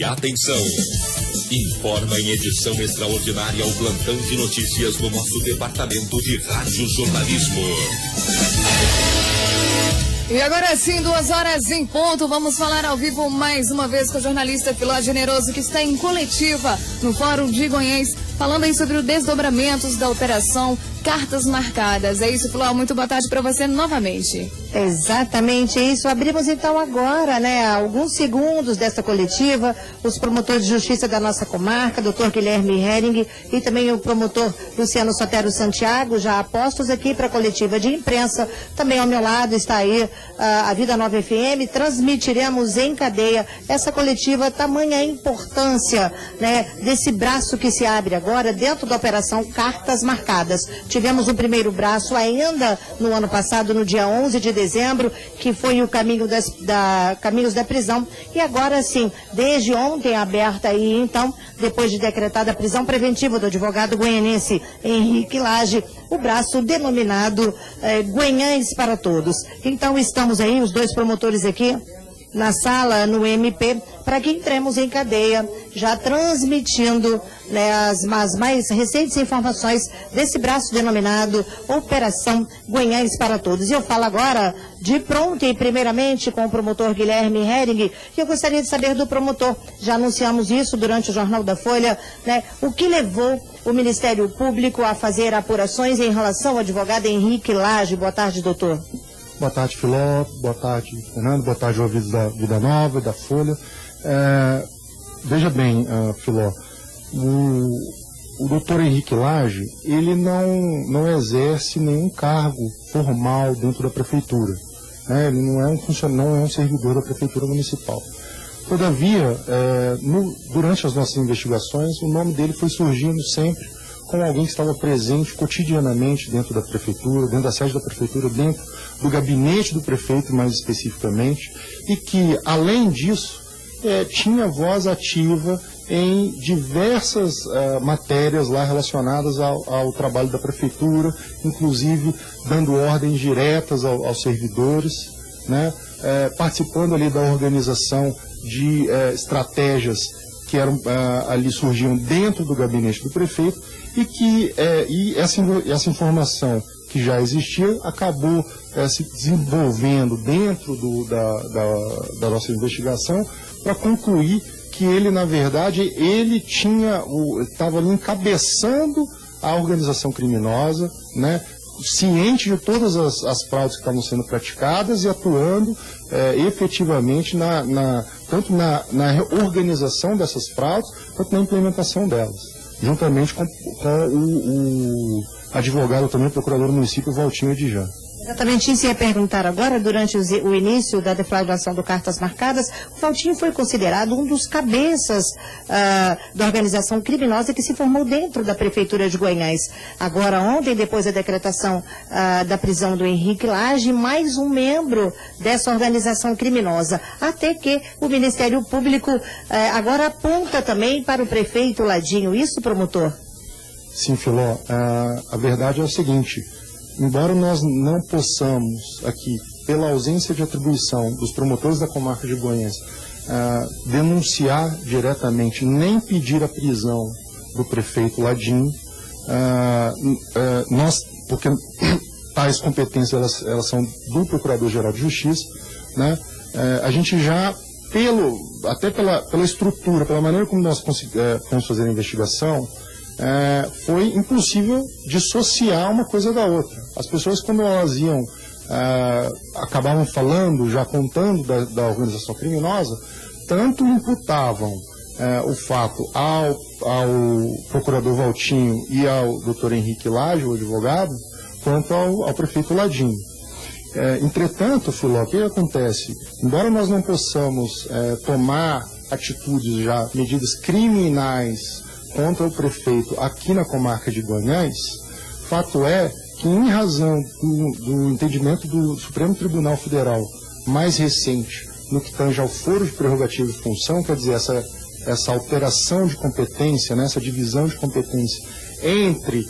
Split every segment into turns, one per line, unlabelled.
e atenção. Informa em edição extraordinária o plantão de notícias do nosso departamento de radiojornalismo.
E agora sim, 2h em ponto, vamos falar ao vivo mais uma vez com o jornalista Filó Generoso, que está em coletiva no Fórum de Goiânia, falando aí sobre os desdobramentos da operação Cartas Marcadas. É isso, Filó, muito boa tarde para você novamente.
Exatamente isso. Abrimos então agora, alguns segundos dessa coletiva, os promotores de justiça da nossa comarca, doutor Guilherme Hering e também o promotor Luciano Sotero Santiago, já apostos aqui para a coletiva de imprensa. Também ao meu lado está aí a Vida Nova FM. Transmitiremos em cadeia essa coletiva, tamanha importância, desse braço que se abre agora dentro da operação Cartas Marcadas. Tivemos um primeiro braço ainda no ano passado, no dia 11 de dezembro, que foi o Caminhos da Prisão. E agora sim, desde ontem aberta aí, então, depois de decretada a prisão preventiva do advogado goianense Henrique Lage, o braço denominado Goiânia para Todos. Então estamos aí, os dois promotores aqui na sala, no MP, para que entremos em cadeia, já transmitindo as mais recentes informações desse braço denominado Operação Goiânia para Todos. E eu falo agora de pronto e primeiramente com o promotor Guilherme Hering, que eu gostaria de saber do promotor, já anunciamos isso durante o Jornal da Folha, o que levou o Ministério Público a fazer apurações em relação ao advogado Henrique Lage. Boa tarde, doutor.
Boa tarde, Filó. Boa tarde, Fernando. Boa tarde, ouvintes da Vida Nova e da Folha. Veja bem, Filó, o doutor Henrique Lage, ele não exerce nenhum cargo formal dentro da prefeitura. Ele não é um funcionário, não é um servidor da prefeitura municipal. Todavia, durante as nossas investigações, o nome dele foi surgindo sempre como alguém que estava presente cotidianamente dentro da prefeitura, dentro da sede da prefeitura, dentro do gabinete do prefeito, mais especificamente, e que, além disso, tinha voz ativa em diversas matérias lá relacionadas ao trabalho da prefeitura, inclusive dando ordens diretas aos servidores, participando ali da organização de estratégias que ali surgiam dentro do gabinete do prefeito, e que essa informação que já existia acabou se desenvolvendo dentro da nossa investigação, para concluir que ele, na verdade, ele estava ali encabeçando a organização criminosa, ciente de todas as fraudes que estavam sendo praticadas e atuando efetivamente tanto na organização dessas fraudes, quanto na implementação delas, juntamente com o advogado também, o procurador do município, Valtinho Edjan.
Exatamente isso ia perguntar agora. Durante o início da deflagração do Cartas Marcadas, o Valtinho foi considerado um dos cabeças da organização criminosa que se formou dentro da Prefeitura de Goiânia. Agora, ontem, depois da decretação da prisão do Henrique Lage, mais um membro dessa organização criminosa, até que o Ministério Público agora aponta também para o prefeito Ladinho. Isso, promotor?
Sim, Filó. A verdade é o seguinte: embora nós não possamos aqui, pela ausência de atribuição dos promotores da comarca de Goiânia, denunciar diretamente, nem pedir a prisão do prefeito Ladinho, porque tais competências elas são do Procurador-Geral de Justiça, a gente já, até pela estrutura, pela maneira como nós vamos fazer a investigação, foi impossível dissociar uma coisa da outra. As pessoas, quando elas acabavam falando, já contando da organização criminosa, tanto imputavam o fato ao procurador Valtinho e ao doutor Henrique Lage, o advogado, quanto ao prefeito Ladinho. Entretanto, Filó, o que acontece? Embora nós não possamos tomar atitudes já, medidas criminais contra o prefeito aqui na comarca de Goiânia, fato é que, em razão do entendimento do Supremo Tribunal Federal mais recente, no que tange ao foro de prerrogativa e função, quer dizer, essa alteração de competência, essa divisão de competência entre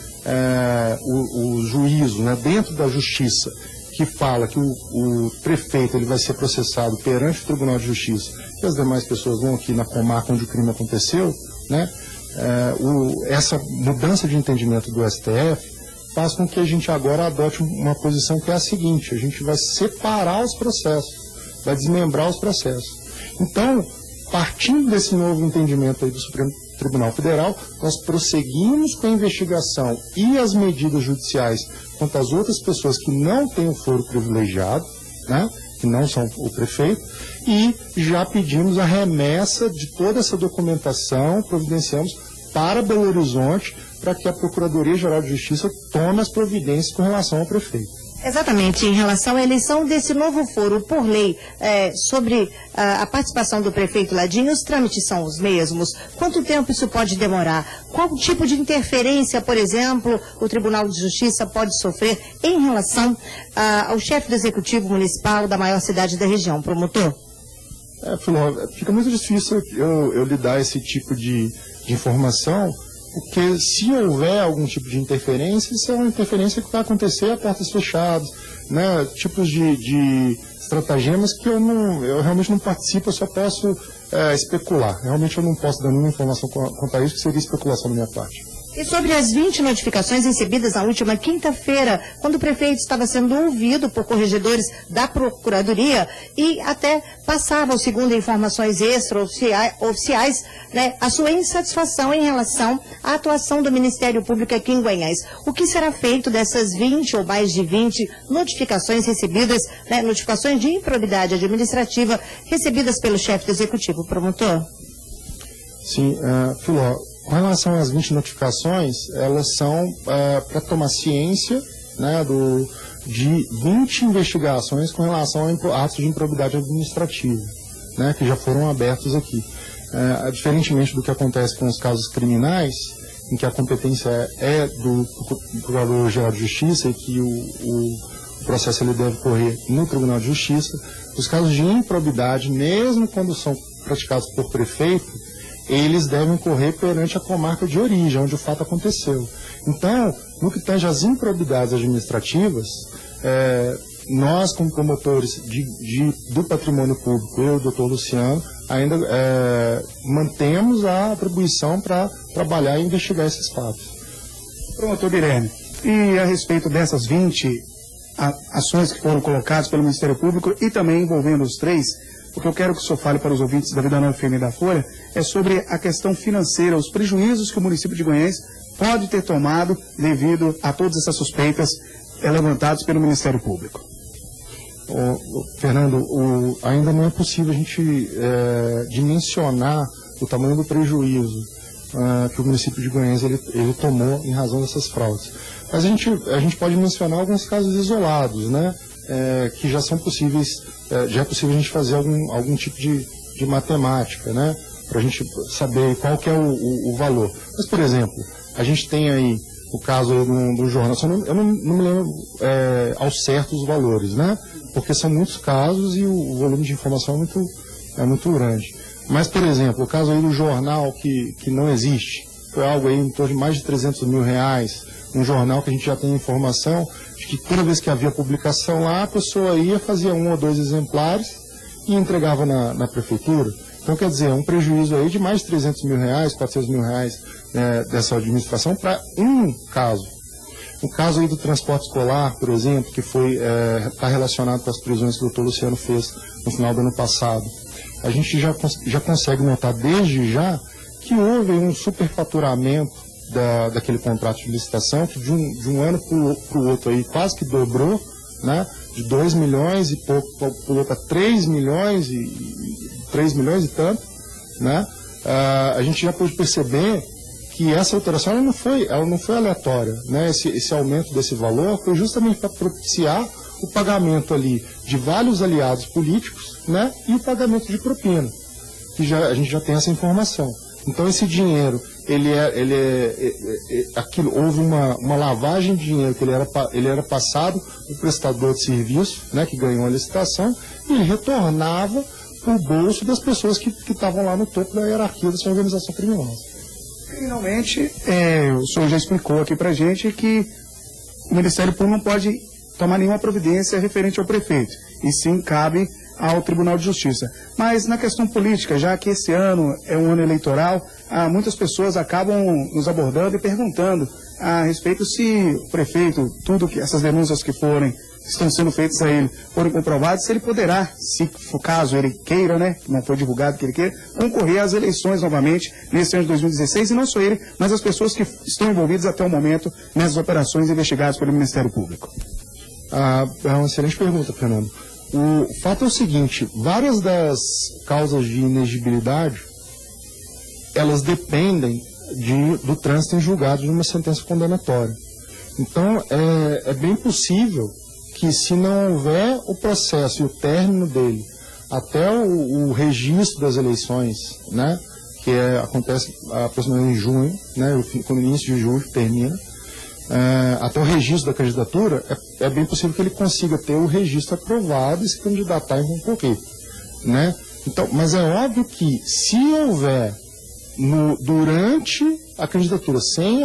o juízo, dentro da justiça, que fala que o prefeito ele vai ser processado perante o Tribunal de Justiça e as demais pessoas vão aqui na comarca onde o crime aconteceu, né? Essa mudança de entendimento do STF faz com que a gente agora adote uma posição que é a seguinte: a gente vai separar os processos, vai desmembrar os processos. Então, partindo desse novo entendimento aí do Supremo Tribunal Federal, nós prosseguimos com a investigação e as medidas judiciais contra as outras pessoas que não têm o foro privilegiado, né, que não são o prefeito, e já pedimos a remessa de toda essa documentação, providenciamos para Belo Horizonte, para que a Procuradoria-Geral de Justiça tome as providências com relação ao prefeito.
Exatamente, em relação à eleição desse novo foro por lei sobre a participação do prefeito Ladinho, os trâmites são os mesmos? Quanto tempo isso pode demorar? Qual tipo de interferência, por exemplo, o Tribunal de Justiça pode sofrer em relação ao chefe do Executivo Municipal da maior cidade da região, promotor?
Filó, fica muito difícil eu lhe dar esse tipo de informação, porque se houver algum tipo de interferência, isso é uma interferência que vai acontecer a portas fechadas, né? Tipos de estratagemas que eu realmente não participo, eu só posso especular. Realmente eu não posso dar nenhuma informação quanto a isso, que seria especulação da minha parte.
E sobre as 20 notificações recebidas na última quinta-feira, quando o prefeito estava sendo ouvido por corregedores da Procuradoria e até passava, segundo informações extraoficiais, né, a sua insatisfação em relação à atuação do Ministério Público aqui em Guanhães. O que será feito dessas 20 ou mais de 20 notificações recebidas, né, notificações de improbidade administrativa recebidas pelo chefe do Executivo, promotor?
Sim, Filó, com relação às 20 notificações, elas são para tomar ciência, né, de 20 investigações com relação a atos de improbidade administrativa, né, que já foram abertos aqui. Diferentemente do que acontece com os casos criminais, em que a competência é do Procurador-Geral de Justiça e que o processo ele deve correr no Tribunal de Justiça, os casos de improbidade, mesmo quando são praticados por prefeito, eles devem correr perante a comarca de origem, onde o fato aconteceu. Então, no que tange às improbidades administrativas, nós, como promotores do patrimônio público, eu e o doutor Luciano, ainda mantemos a atribuição para trabalhar e investigar esses fatos.
Promotor Guilherme, e a respeito dessas 20 ações que foram colocadas pelo Ministério Público e também envolvendo os 3, o que eu quero que o senhor fale para os ouvintes da Vida Nova FM e da Folha é sobre a questão financeira, os prejuízos que o município de Guanhães pode ter tomado devido a todas essas suspeitas levantadas pelo Ministério Público.
Fernando, ainda não é possível a gente dimensionar o tamanho do prejuízo que o município de Guanhães ele tomou em razão dessas fraudes. Mas a gente pode mencionar alguns casos isolados, né? Que já são possíveis, já é possível a gente fazer algum tipo de matemática, né? Para a gente saber qual que é o valor. Mas, por exemplo, a gente tem aí o caso do jornal, eu não me lembro ao certo os valores, né? Porque são muitos casos e o volume de informação é muito grande. Mas, por exemplo, o caso aí do jornal que não existe, foi algo aí em torno de mais de R$300 mil, um jornal que a gente já tem informação de que toda vez que havia publicação lá, a pessoa ia, fazia 1 ou 2 exemplares e entregava na prefeitura. Então, quer dizer, um prejuízo aí de mais de R$300 mil, R$400 mil dessa administração para um caso. O caso aí do transporte escolar, por exemplo, que está relacionado com as prisões que o doutor Luciano fez no final do ano passado. A gente já consegue notar desde já que houve um superfaturamento daquele contrato de licitação, que de um ano para o outro aí quase que dobrou, né? De 2 milhões e pouco pulou para 3 milhões e tanto, né? A gente já pôde perceber que essa alteração ela não foi aleatória, né? Esse aumento desse valor foi justamente para propiciar o pagamento ali de vários aliados políticos, né? E o pagamento de propina, que a gente já tem essa informação. Então esse dinheiro, houve uma lavagem de dinheiro que ele era passado para o prestador de serviço, né, que ganhou a licitação, e ele retornava para o bolso das pessoas que estavam lá no topo da hierarquia dessa organização criminosa.
Finalmente, o senhor já explicou aqui para a gente que o Ministério Público não pode tomar nenhuma providência referente ao prefeito, e sim cabe ao Tribunal de Justiça. Mas na questão política, já que esse ano é um ano eleitoral, muitas pessoas acabam nos abordando e perguntando a respeito se o prefeito, tudo que essas denúncias que estão sendo feitas a ele, forem comprovadas, se ele poderá, se for caso ele queira, né, que não foi divulgado que ele queira, concorrer às eleições novamente nesse ano de 2016, e não só ele, mas as pessoas que estão envolvidas até o momento nessas operações investigadas pelo Ministério Público.
É uma excelente pergunta, Fernando. O fato é o seguinte, várias das causas de inexigibilidade, elas dependem do trânsito em julgado de uma sentença condenatória. Então, é bem possível que, se não houver o processo e o término dele até o registro das eleições, né, que acontece aproximadamente em junho, né, no início de julho termina, até o registro da candidatura, é bem possível que ele consiga ter o registro aprovado e se candidatar e concorrer, né? Então, mas é óbvio que, se houver durante a candidatura, sem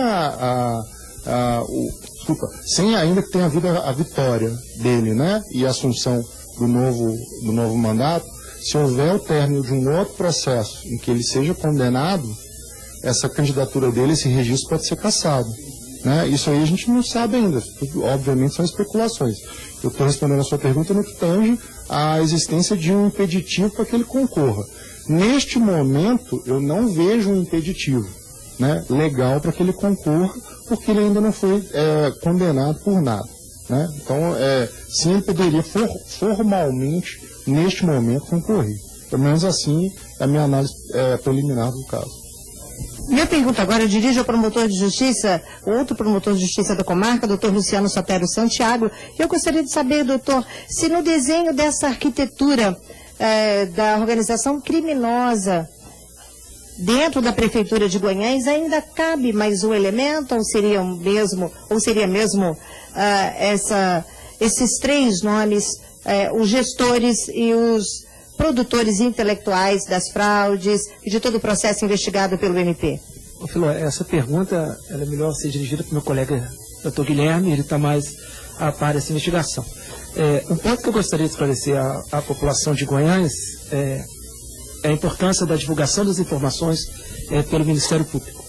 ainda que tenha havido a vitória dele, né, e a assunção do novo mandato, se houver o término de um outro processo em que ele seja condenado, essa candidatura dele, esse registro pode ser cassado, né? Isso aí a gente não sabe ainda, obviamente são especulações. Eu estou respondendo a sua pergunta no que tange à existência de um impeditivo para que ele concorra. Neste momento, eu não vejo um impeditivo, né, legal para que ele concorra, porque ele ainda não foi condenado por nada, né? Então, sim, ele poderia formalmente, neste momento, concorrer. Pelo menos assim é a minha análise preliminar do caso.
Minha pergunta agora eu dirijo ao promotor de justiça, outro promotor de justiça da comarca, doutor Luciano Sotero Santiago. E eu gostaria de saber, doutor, se no desenho dessa arquitetura da organização criminosa dentro da Prefeitura de Guanhães ainda cabe mais um elemento, ou seria mesmo esses três nomes, os gestores e os produtores intelectuais das fraudes e de todo o processo investigado pelo MP?
Filó, essa pergunta ela é melhor ser dirigida para o meu colega Dr. Guilherme, ele está mais a par dessa investigação. Um ponto que eu gostaria de esclarecer à população de Guanhães é a importância da divulgação das informações pelo Ministério Público,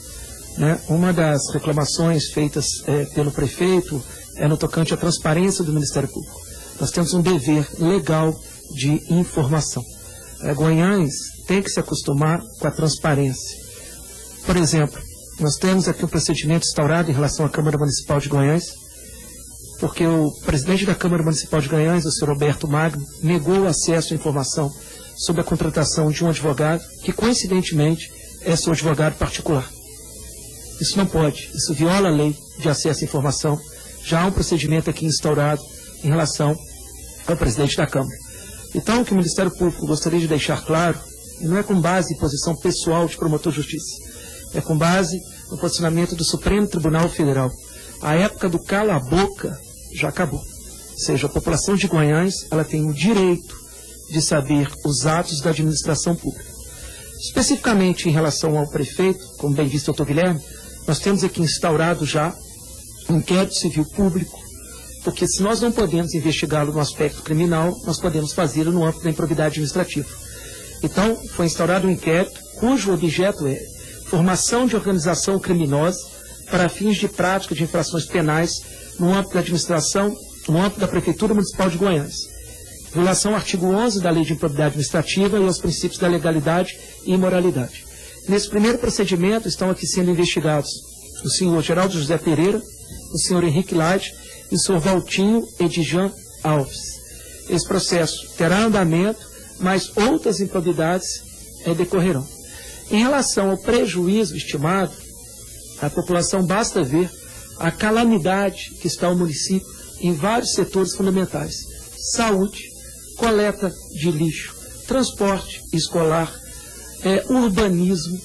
né? Uma das reclamações feitas pelo prefeito é no tocante à transparência do Ministério Público. Nós temos um dever legal de informação. Guanhães tem que se acostumar com a transparência. Por exemplo, nós temos aqui um procedimento instaurado em relação à Câmara Municipal de Guanhães, porque o presidente da Câmara Municipal de Guanhães, o senhor Roberto Magno, negou o acesso à informação sobre a contratação de um advogado que, coincidentemente, é seu advogado particular. Isso não pode, isso viola a lei de acesso à informação. Já há um procedimento aqui instaurado em relação ao presidente da Câmara. Então, o que o Ministério Público gostaria de deixar claro, e não é com base em posição pessoal de promotor de justiça, é com base no posicionamento do Supremo Tribunal Federal. A época do cala-boca já acabou. Ou seja, a população de Guanhães, ela tem o direito de saber os atos da administração pública. Especificamente em relação ao prefeito, como bem disse o doutor Guilherme, nós temos aqui instaurado já um inquérito civil público, porque se nós não podemos investigá-lo no aspecto criminal, nós podemos fazê-lo no âmbito da improbidade administrativa. Então, foi instaurado um inquérito cujo objeto é formação de organização criminosa para fins de prática de infrações penais no âmbito da administração, no âmbito da Prefeitura Municipal de Guanhães. Violação ao artigo 11 da Lei de Improbidade Administrativa e aos princípios da legalidade e imoralidade. Nesse primeiro procedimento estão aqui sendo investigados o senhor Geraldo José Pereira, o senhor Henrique Lade e o senhor Valtinho Edijan Alves. Esse processo terá andamento, mas outras improbidades decorrerão. Em relação ao prejuízo estimado, a população basta ver a calamidade que está o município em vários setores fundamentais. Saúde, coleta de lixo, transporte escolar, urbanismo.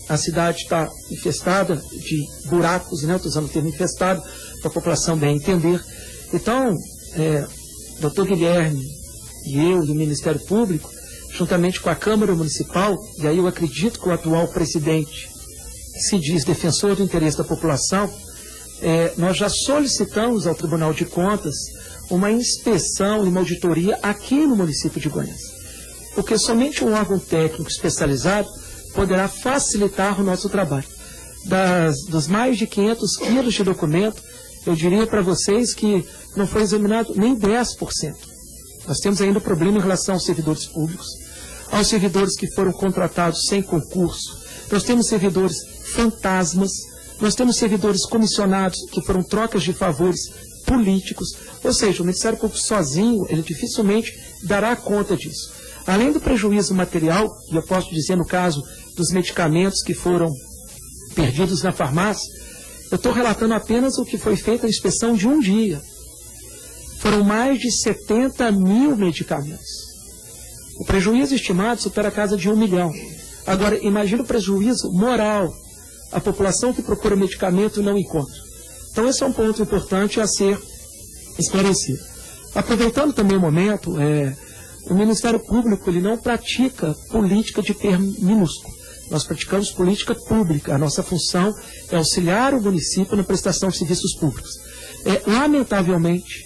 A cidade está infestada de buracos, né? Estou usando o termo infestado para a população bem entender. Então, doutor Guilherme e eu e o Ministério Público, juntamente com a Câmara Municipal, e aí eu acredito que o atual presidente se diz defensor do interesse da população, nós já solicitamos ao Tribunal de Contas uma inspeção e uma auditoria aqui no município de Guanhães. Porque somente um órgão técnico especializado poderá facilitar o nosso trabalho. Dos mais de 500 quilos de documento, eu diria para vocês que não foi examinado nem 10%. Nós temos ainda problema em relação aos servidores públicos, aos servidores que foram contratados sem concurso. Nós temos servidores fantasmas, nós temos servidores comissionados que foram trocas de favores políticos. Ou seja, o Ministério Público sozinho, ele dificilmente dará conta disso. Além do prejuízo material, e eu posso dizer no caso dos medicamentos que foram perdidos na farmácia, eu estou relatando apenas o que foi feito a inspeção de um dia. Foram mais de 70 mil medicamentos. O prejuízo estimado supera a casa de 1 milhão. Agora, imagina o prejuízo moral. A população que procura medicamento e não encontra. Então, esse é um ponto importante a ser esclarecido. Aproveitando também o momento, o Ministério Público ele não pratica política de ter minúsculo. Nós praticamos política pública. A nossa função é auxiliar o município na prestação de serviços públicos. Lamentavelmente,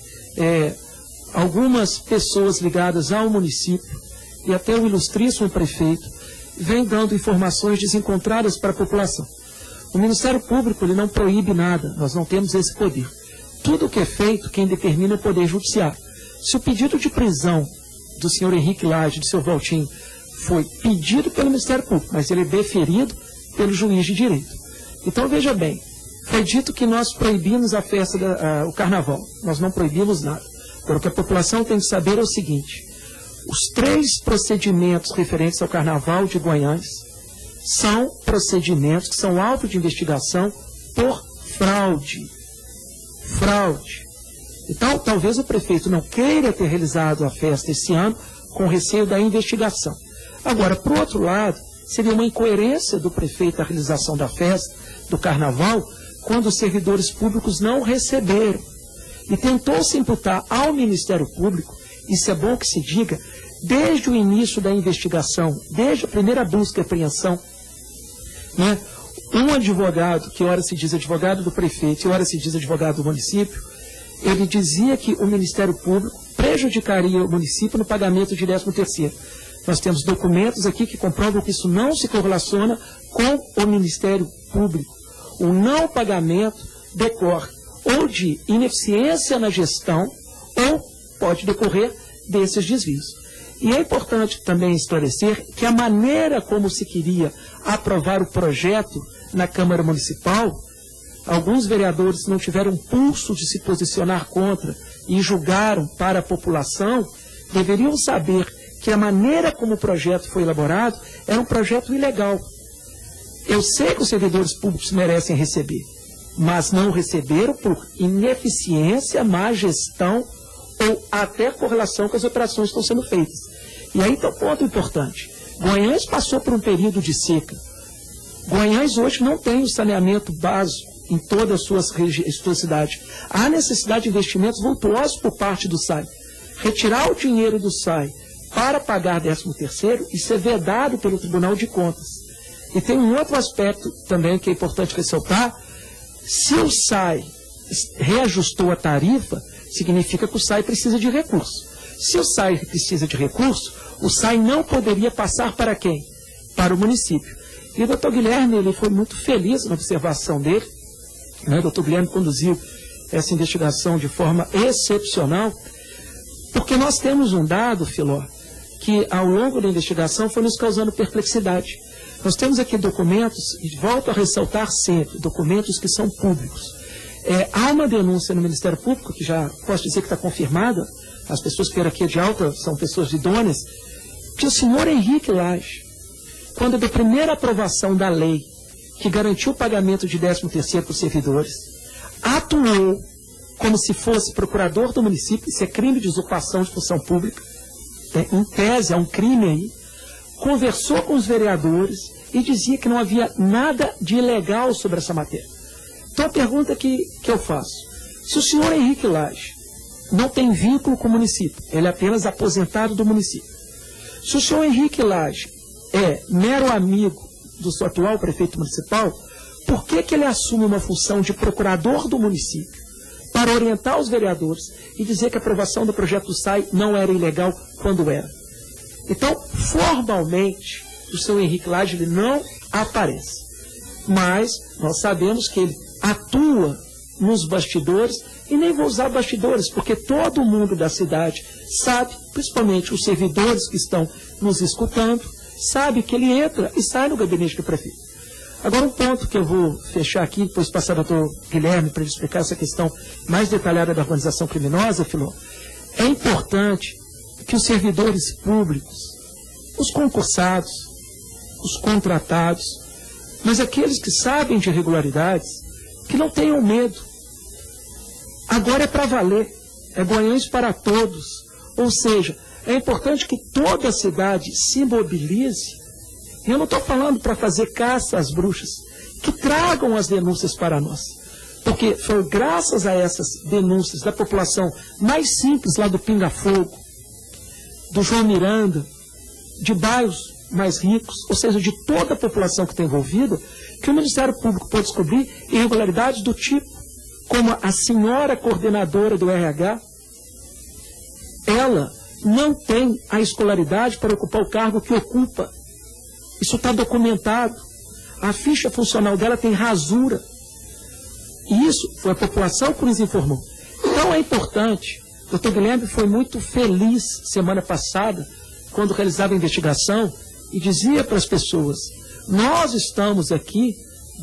algumas pessoas ligadas ao município e até o ilustríssimo prefeito vêm dando informações desencontradas para a população. O Ministério Público ele não proíbe nada, nós não temos esse poder. Tudo o que é feito, quem determina é o Poder Judiciário. Se o pedido de prisão do senhor Henrique Lage, do seu Valtinho, foi pedido pelo Ministério Público, mas ele é deferido pelo juiz de direito. Então, veja bem, foi dito que nós proibimos a festa, o carnaval. Nós não proibimos nada. Agora, o que a população tem que saber é o seguinte: os 3 procedimentos referentes ao carnaval de Guanhães são procedimentos que são alvo de investigação por fraude. Fraude. Então, talvez o prefeito não queira ter realizado a festa esse ano com receio da investigação. Agora, por outro lado, seria uma incoerência do prefeito a realização da festa, do carnaval, quando os servidores públicos não receberam. E tentou-se imputar ao Ministério Público, isso é bom que se diga, desde o início da investigação, desde a primeira busca e apreensão, né? Um advogado, que ora se diz advogado do prefeito e ora se diz advogado do município, ele dizia que o Ministério Público prejudicaria o município no pagamento de 13º. Nós temos documentos aqui que comprovam que isso não se correlaciona com o Ministério Público. O não pagamento decorre ou de ineficiência na gestão ou pode decorrer desses desvios. E é importante também esclarecer que a maneira como se queria aprovar o projeto na Câmara Municipal, alguns vereadores não tiveram pulso de se posicionar contra e julgaram para a população, deveriam saber que a maneira como o projeto foi elaborado era um projeto ilegal. Eu sei que os servidores públicos merecem receber, mas não receberam por ineficiência, má gestão ou até correlação com as operações que estão sendo feitas. E aí está um ponto importante. Guanhães passou por um período de seca. Guanhães hoje não tem o saneamento básico em toda a sua cidade. Há necessidade de investimentos vultuosos por parte do SAI. Retirar o dinheiro do SAI para pagar 13º, isso é vedado pelo Tribunal de Contas. E tem um outro aspecto também que é importante ressaltar. Se o SAI reajustou a tarifa, significa que o SAI precisa de recurso. Se o SAI precisa de recurso, o SAI não poderia passar para quem? Para o município. E o doutor Guilherme ele foi muito feliz na observação dele. O doutor Guilherme conduziu essa investigação de forma excepcional, porque nós temos um dado, Filó, que ao longo da investigação foi nos causando perplexidade. Nós temos aqui documentos, e volto a ressaltar sempre, documentos que são públicos. Há uma denúncia no Ministério Público, que já posso dizer que está confirmada, as pessoas que vieram aqui de alta são pessoas idôneas, que o senhor Henrique Lage, quando da primeira aprovação da lei que garantiu o pagamento de 13º para os servidores, atuou como se fosse procurador do município, isso é crime de usurpação de função pública, em tese, há um crime aí, conversou com os vereadores e dizia que não havia nada de ilegal sobre essa matéria. Então a pergunta que eu faço, se o senhor Henrique Lage não tem vínculo com o município, ele é apenas aposentado do município, se o senhor Henrique Lage é mero amigo do seu atual prefeito municipal, por que ele assume uma função de procurador do município para orientar os vereadores e dizer que a aprovação do projeto do SAI não era ilegal quando era. Então, formalmente, o senhor Henrique Lage ele não aparece. Mas nós sabemos que ele atua nos bastidores, e nem vou usar bastidores, porque todo mundo da cidade sabe, principalmente os servidores que estão nos escutando, sabe que ele entra e sai no gabinete do prefeito. Agora, um ponto que eu vou fechar aqui, depois passar ao doutor Guilherme para ele explicar essa questão mais detalhada da organização criminosa, Filó. É importante que os servidores públicos, os concursados, os contratados, mas aqueles que sabem de irregularidades, que não tenham medo. Agora é para valer, é Guanhães para todos. Ou seja, é importante que toda a cidade se mobilize. E eu não estou falando para fazer caça às bruxas, que tragam as denúncias para nós. Porque foi graças a essas denúncias da população mais simples lá do Pinga Fogo, do João Miranda, de bairros mais ricos, ou seja, de toda a população que está envolvida, que o Ministério Público pode descobrir irregularidades do tipo, como a senhora coordenadora do RH, ela não tem a escolaridade para ocupar o cargo que ocupa. Isso está documentado. A ficha funcional dela tem rasura. E isso foi a população que nos informou. Então é importante. O Dr. Guilherme foi muito feliz semana passada, quando realizava a investigação, e dizia para as pessoas, nós estamos aqui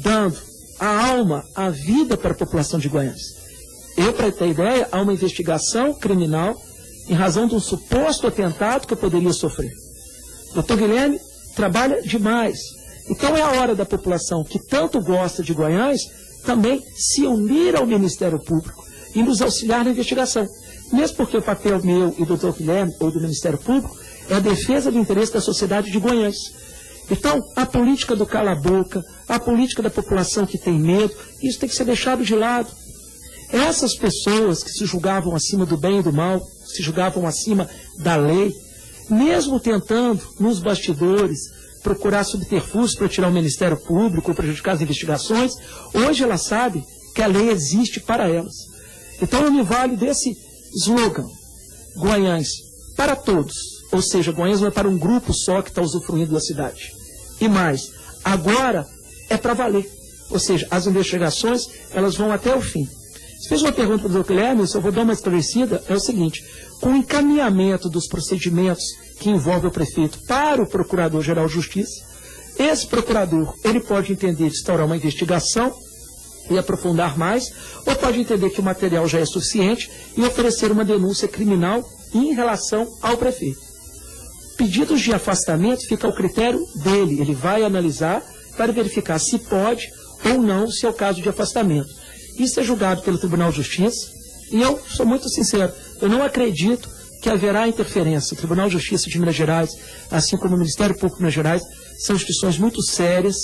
dando a alma, a vida para a população de Guanhães. Eu, para ter ideia, há uma investigação criminal em razão de um suposto atentado que eu poderia sofrer. O Dr. Guilherme trabalha demais. Então é a hora da população que tanto gosta de Guanhães também se unir ao Ministério Público e nos auxiliar na investigação. Mesmo porque o papel meu e do Dr. Guilherme, ou do Ministério Público, é a defesa do interesse da sociedade de Guanhães. Então, a política do cala-boca, a política da população que tem medo, isso tem que ser deixado de lado. Essas pessoas que se julgavam acima do bem e do mal, se julgavam acima da lei, mesmo tentando, nos bastidores, procurar subterfúgios para tirar o Ministério Público ou prejudicar as investigações, hoje elas sabem que a lei existe para elas. Então, eu me valho desse slogan, Guanhães para todos. Ou seja, Guanhães não é para um grupo só que está usufruindo da cidade. E mais, agora é para valer. Ou seja, as investigações, elas vão até o fim. Você fez uma pergunta para o Dr. Guilherme, eu só vou dar uma esclarecida, é o seguinte, com o encaminhamento dos procedimentos que envolvem o prefeito para o Procurador-Geral de Justiça, esse procurador, ele pode entender de instaurar uma investigação e aprofundar mais, ou pode entender que o material já é suficiente e oferecer uma denúncia criminal em relação ao prefeito. Pedidos de afastamento fica ao critério dele, ele vai analisar para verificar se pode ou não, se é o caso de afastamento. Isso é julgado pelo Tribunal de Justiça, e eu sou muito sincero, eu não acredito que haverá interferência. O Tribunal de Justiça de Minas Gerais, assim como o Ministério Público de Minas Gerais, são instituições muito sérias,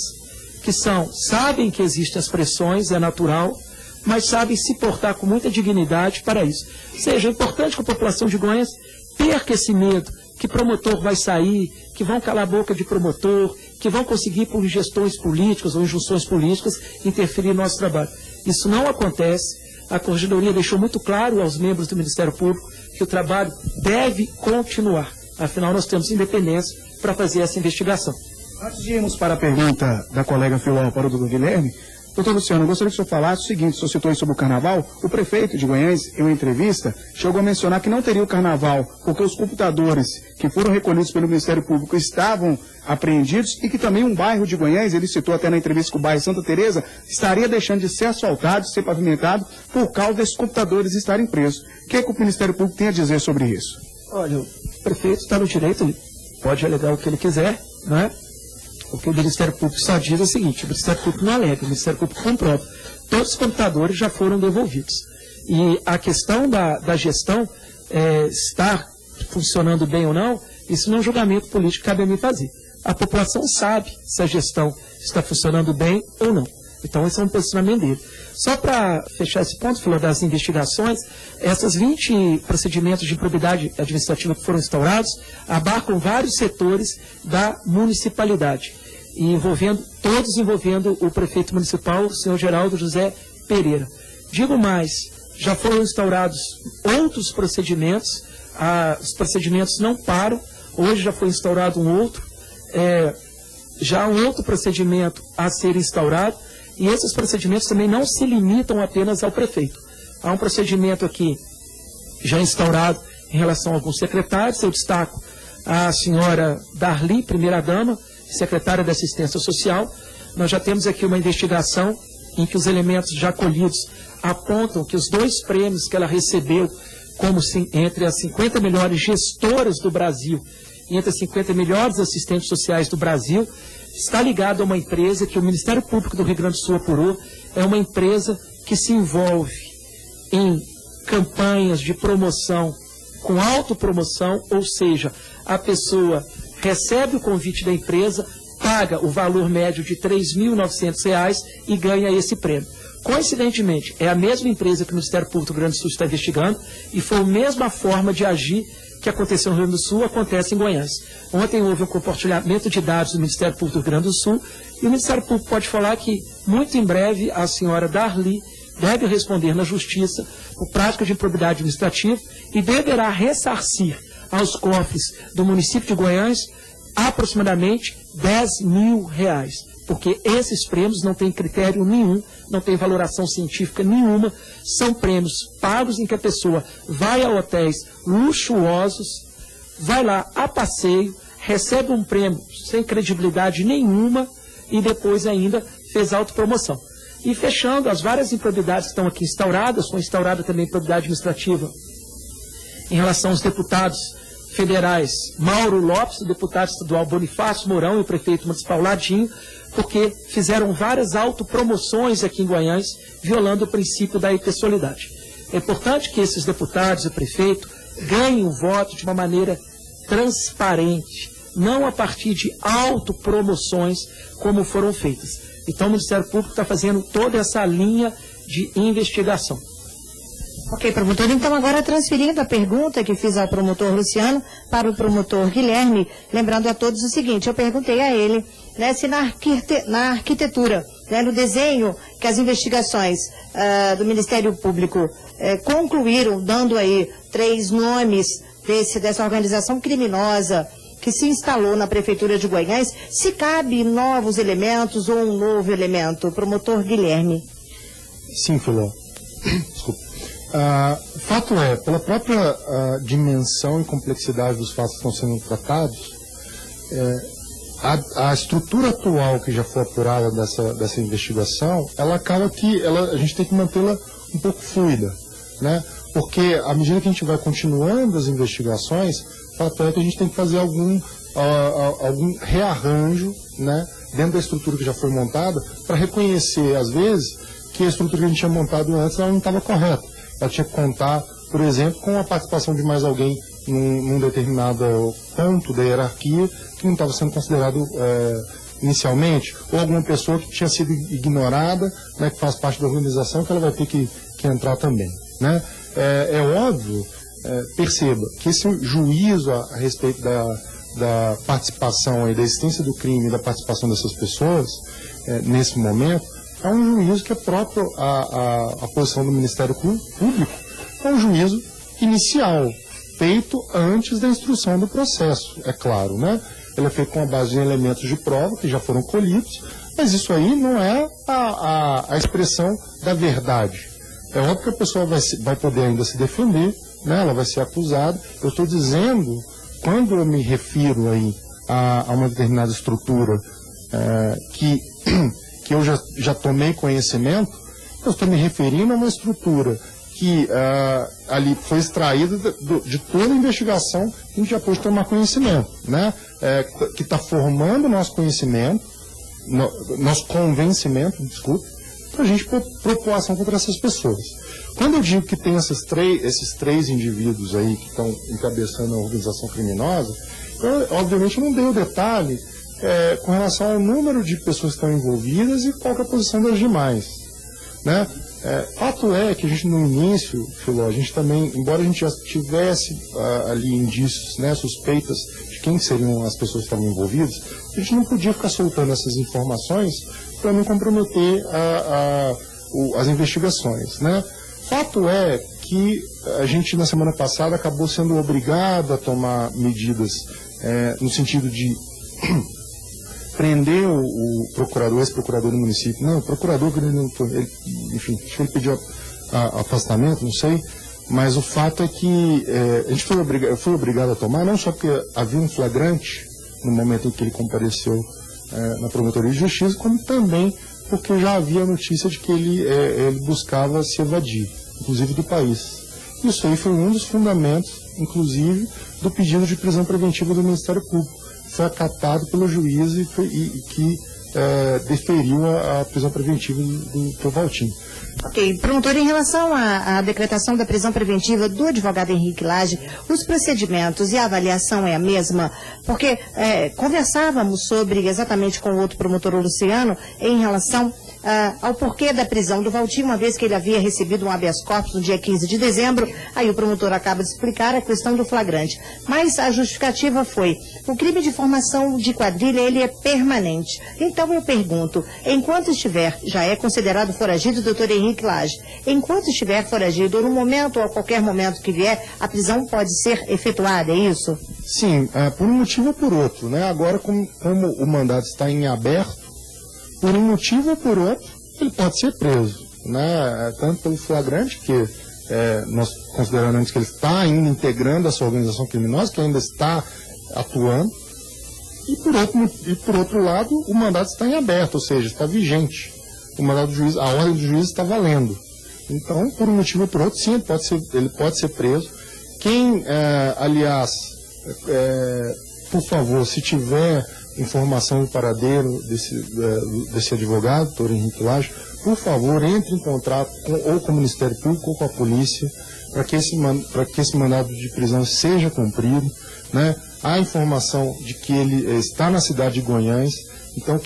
que sabem que existem as pressões, é natural, mas sabem se portar com muita dignidade para isso. Ou seja, é importante que a população de Guanhães perca esse medo, que promotor vai sair, que vão calar a boca de promotor, que vão conseguir, por gestões políticas ou injunções políticas, interferir no nosso trabalho. Isso não acontece. A Corregedoria deixou muito claro aos membros do Ministério Público que o trabalho deve continuar. Afinal, nós temos independência para fazer essa investigação.
Antes de irmos para a pergunta da colega Filó para o doutor Guilherme, doutor Luciano, eu gostaria que o senhor falasse o seguinte, o senhor citou aí sobre o carnaval, o prefeito de Guanhães, em uma entrevista, chegou a mencionar que não teria o carnaval, porque os computadores que foram recolhidos pelo Ministério Público estavam apreendidos e que também um bairro de Guanhães, ele citou até na entrevista que o bairro Santa Teresa, estaria deixando de ser asfaltado, de ser pavimentado, por causa desses computadores estarem presos. O que é que o Ministério Público tem a dizer sobre isso?
Olha, o prefeito está no direito, ele pode alegar o que ele quiser, não é? O que o Ministério Público só diz é o seguinte, o Ministério Público não alega, o Ministério Público comprova. Todos os computadores já foram devolvidos. E a questão da gestão estar funcionando bem ou não, isso não é um julgamento político que cabe a mim fazer. A população sabe se a gestão está funcionando bem ou não. Então, esse é um posicionamento dele. Só para fechar esse ponto, falou das investigações, essas 20 procedimentos de improbidade administrativa que foram instaurados abarcam vários setores da municipalidade, e todos envolvendo o prefeito municipal, o senhor Geraldo José Pereira. Digo mais, já foram instaurados outros procedimentos, os procedimentos não param, hoje já foi instaurado um outro, já há um outro procedimento a ser instaurado, e esses procedimentos também não se limitam apenas ao prefeito. Há um procedimento aqui já instaurado em relação a alguns secretários. Eu destaco a senhora Darli, primeira-dama, secretária da Assistência Social. Nós já temos aqui uma investigação em que os elementos já colhidos apontam que os 2 prêmios que ela recebeu como entre as 50 melhores gestoras do Brasil e entre as 50 melhores assistentes sociais do Brasil, está ligado a uma empresa que o Ministério Público do Rio Grande do Sul apurou, é uma empresa que se envolve em campanhas de promoção com autopromoção, ou seja, a pessoa recebe o convite da empresa, paga o valor médio de R$ 3.900 e ganha esse prêmio. Coincidentemente, é a mesma empresa que o Ministério Público do Rio Grande do Sul está investigando e foi a mesma forma de agir que aconteceu no Rio Grande do Sul, acontece em Goiás. Ontem houve um compartilhamento de dados do Ministério Público do Rio Grande do Sul e o Ministério Público pode falar que, muito em breve, a senhora Darli deve responder na Justiça por prática de improbidade administrativa e deverá ressarcir aos cofres do município de Goiás aproximadamente R$ 10.000, porque esses prêmios não têm critério nenhum, não tem valoração científica nenhuma, são prêmios pagos em que a pessoa vai a hotéis luxuosos, vai lá a passeio, recebe um prêmio sem credibilidade nenhuma e depois ainda fez autopromoção. E fechando, as várias improbidades que estão aqui instauradas, foi instaurada também improbidade administrativa em relação aos deputados federais Mauro Lopes, o deputado estadual Bonifácio Mourão e o prefeito municipal Ladinho, porque fizeram várias autopromoções aqui em Goiás, violando o princípio da impessoalidade. É importante que esses deputados e o prefeito ganhem o voto de uma maneira transparente, não a partir de autopromoções como foram feitas. Então o Ministério Público está fazendo toda essa linha de investigação.
Ok, promotor. Então, agora transferindo a pergunta que fiz ao promotor Luciano para o promotor Guilherme, lembrando a todos o seguinte, eu perguntei a ele, né, se na arquitetura, né, no desenho que as investigações do Ministério Público concluíram, dando aí 3 nomes dessa organização criminosa que se instalou na Prefeitura de Goiás, se cabe novos elementos ou um novo elemento. Promotor Guilherme.
Sim, Filó. Desculpa. Fato é, pela própria dimensão e complexidade dos fatos que estão sendo tratados, a estrutura atual que já foi apurada dessa investigação, ela acaba que a gente tem que mantê-la um pouco fluida, né? Porque à medida que a gente vai continuando as investigações, fato é que a gente tem que fazer algum rearranjo, né, dentro da estrutura que já foi montada, para reconhecer, às vezes, que a estrutura que a gente tinha montado antes ela não estava correta. Ela tinha que contar, por exemplo, com a participação de mais alguém num determinado ponto da hierarquia que não estava sendo considerado inicialmente, ou alguma pessoa que tinha sido ignorada, né, que faz parte da organização, que ela vai ter que entrar também, né? É óbvio, perceba, que esse juízo a respeito da participação e da existência do crime e da participação dessas pessoas, nesse momento, é um juízo que é próprio à posição do Ministério Público, é um juízo inicial, feito antes da instrução do processo, é claro, né? Ele é feito com a base de elementos de prova que já foram colhidos, mas isso aí não é a expressão da verdade. É óbvio que a pessoa vai poder ainda se defender, né? Ela vai ser acusada. Eu estou dizendo, quando eu me refiro aí a uma determinada estrutura que eu já tomei conhecimento, eu estou me referindo a uma estrutura que ali foi extraída de toda a investigação que a gente já pôde tomar conhecimento, né? Que está formando nosso conhecimento, nosso convencimento, desculpe, para a gente propor ação contra essas pessoas. Quando eu digo que tem esses três indivíduos aí que estão encabeçando a organização criminosa, eu, obviamente, não dei o detalhe com relação ao número de pessoas que estão envolvidas e qual que é a posição das demais, né? Fato é que a gente, no início, Filó, a gente também, embora a gente já tivesse ali indícios, né, suspeitas de quem seriam as pessoas que estavam envolvidas, a gente não podia ficar soltando essas informações para não comprometer as investigações, né? fato é que a gente, na semana passada, acabou sendo obrigado a tomar medidas no sentido de prender o procurador, ex-procurador do município. Não, o procurador, enfim, acho que ele pediu afastamento, não sei. Mas o fato é que a gente foi obrigado a tomar, não só porque havia um flagrante no momento em que ele compareceu na Promotoria de Justiça, como também porque já havia notícia de que ele buscava se evadir, inclusive do país. Isso aí foi um dos fundamentos, inclusive, do pedido de prisão preventiva do Ministério Público. Foi acatado pelo juiz e que deferiu a prisão preventiva do Valtim.
Ok, promotor, em relação à decretação da prisão preventiva do advogado Henrique Lage, os procedimentos e a avaliação é a mesma? Porque conversávamos sobre, exatamente com o outro promotor, o Luciano, em relação ao porquê da prisão do Valtim, uma vez que ele havia recebido um habeas corpus no dia 15 de dezembro, aí o promotor acaba de explicar a questão do flagrante. Mas a justificativa foi, o crime de formação de quadrilha, ele é permanente. Então eu pergunto, enquanto estiver, já é considerado foragido o doutor Henrique Lage, enquanto estiver foragido, ou no momento ou a qualquer momento que vier, a prisão pode ser efetuada, é isso?
Sim, por um motivo ou por outro, né? Agora, como o mandato está em aberto, por um motivo ou por outro, ele pode ser preso, né? Tanto pelo flagrante, que nós consideramos que ele está ainda integrando essa organização criminosa, que ainda está atuando, e por outro lado, o mandato está em aberto, ou seja, está vigente. O mandato do juiz, a ordem do juiz está valendo. Então, por um motivo ou por outro, sim, ele pode ser preso. Quem, aliás, por favor, se tiver informação do paradeiro desse advogado, doutor Henrique Lage, por favor, entre em contato ou com o Ministério Público ou com a polícia para que esse mandado de prisão seja cumprido, né? Há informação de que ele está na cidade de Guanhães, então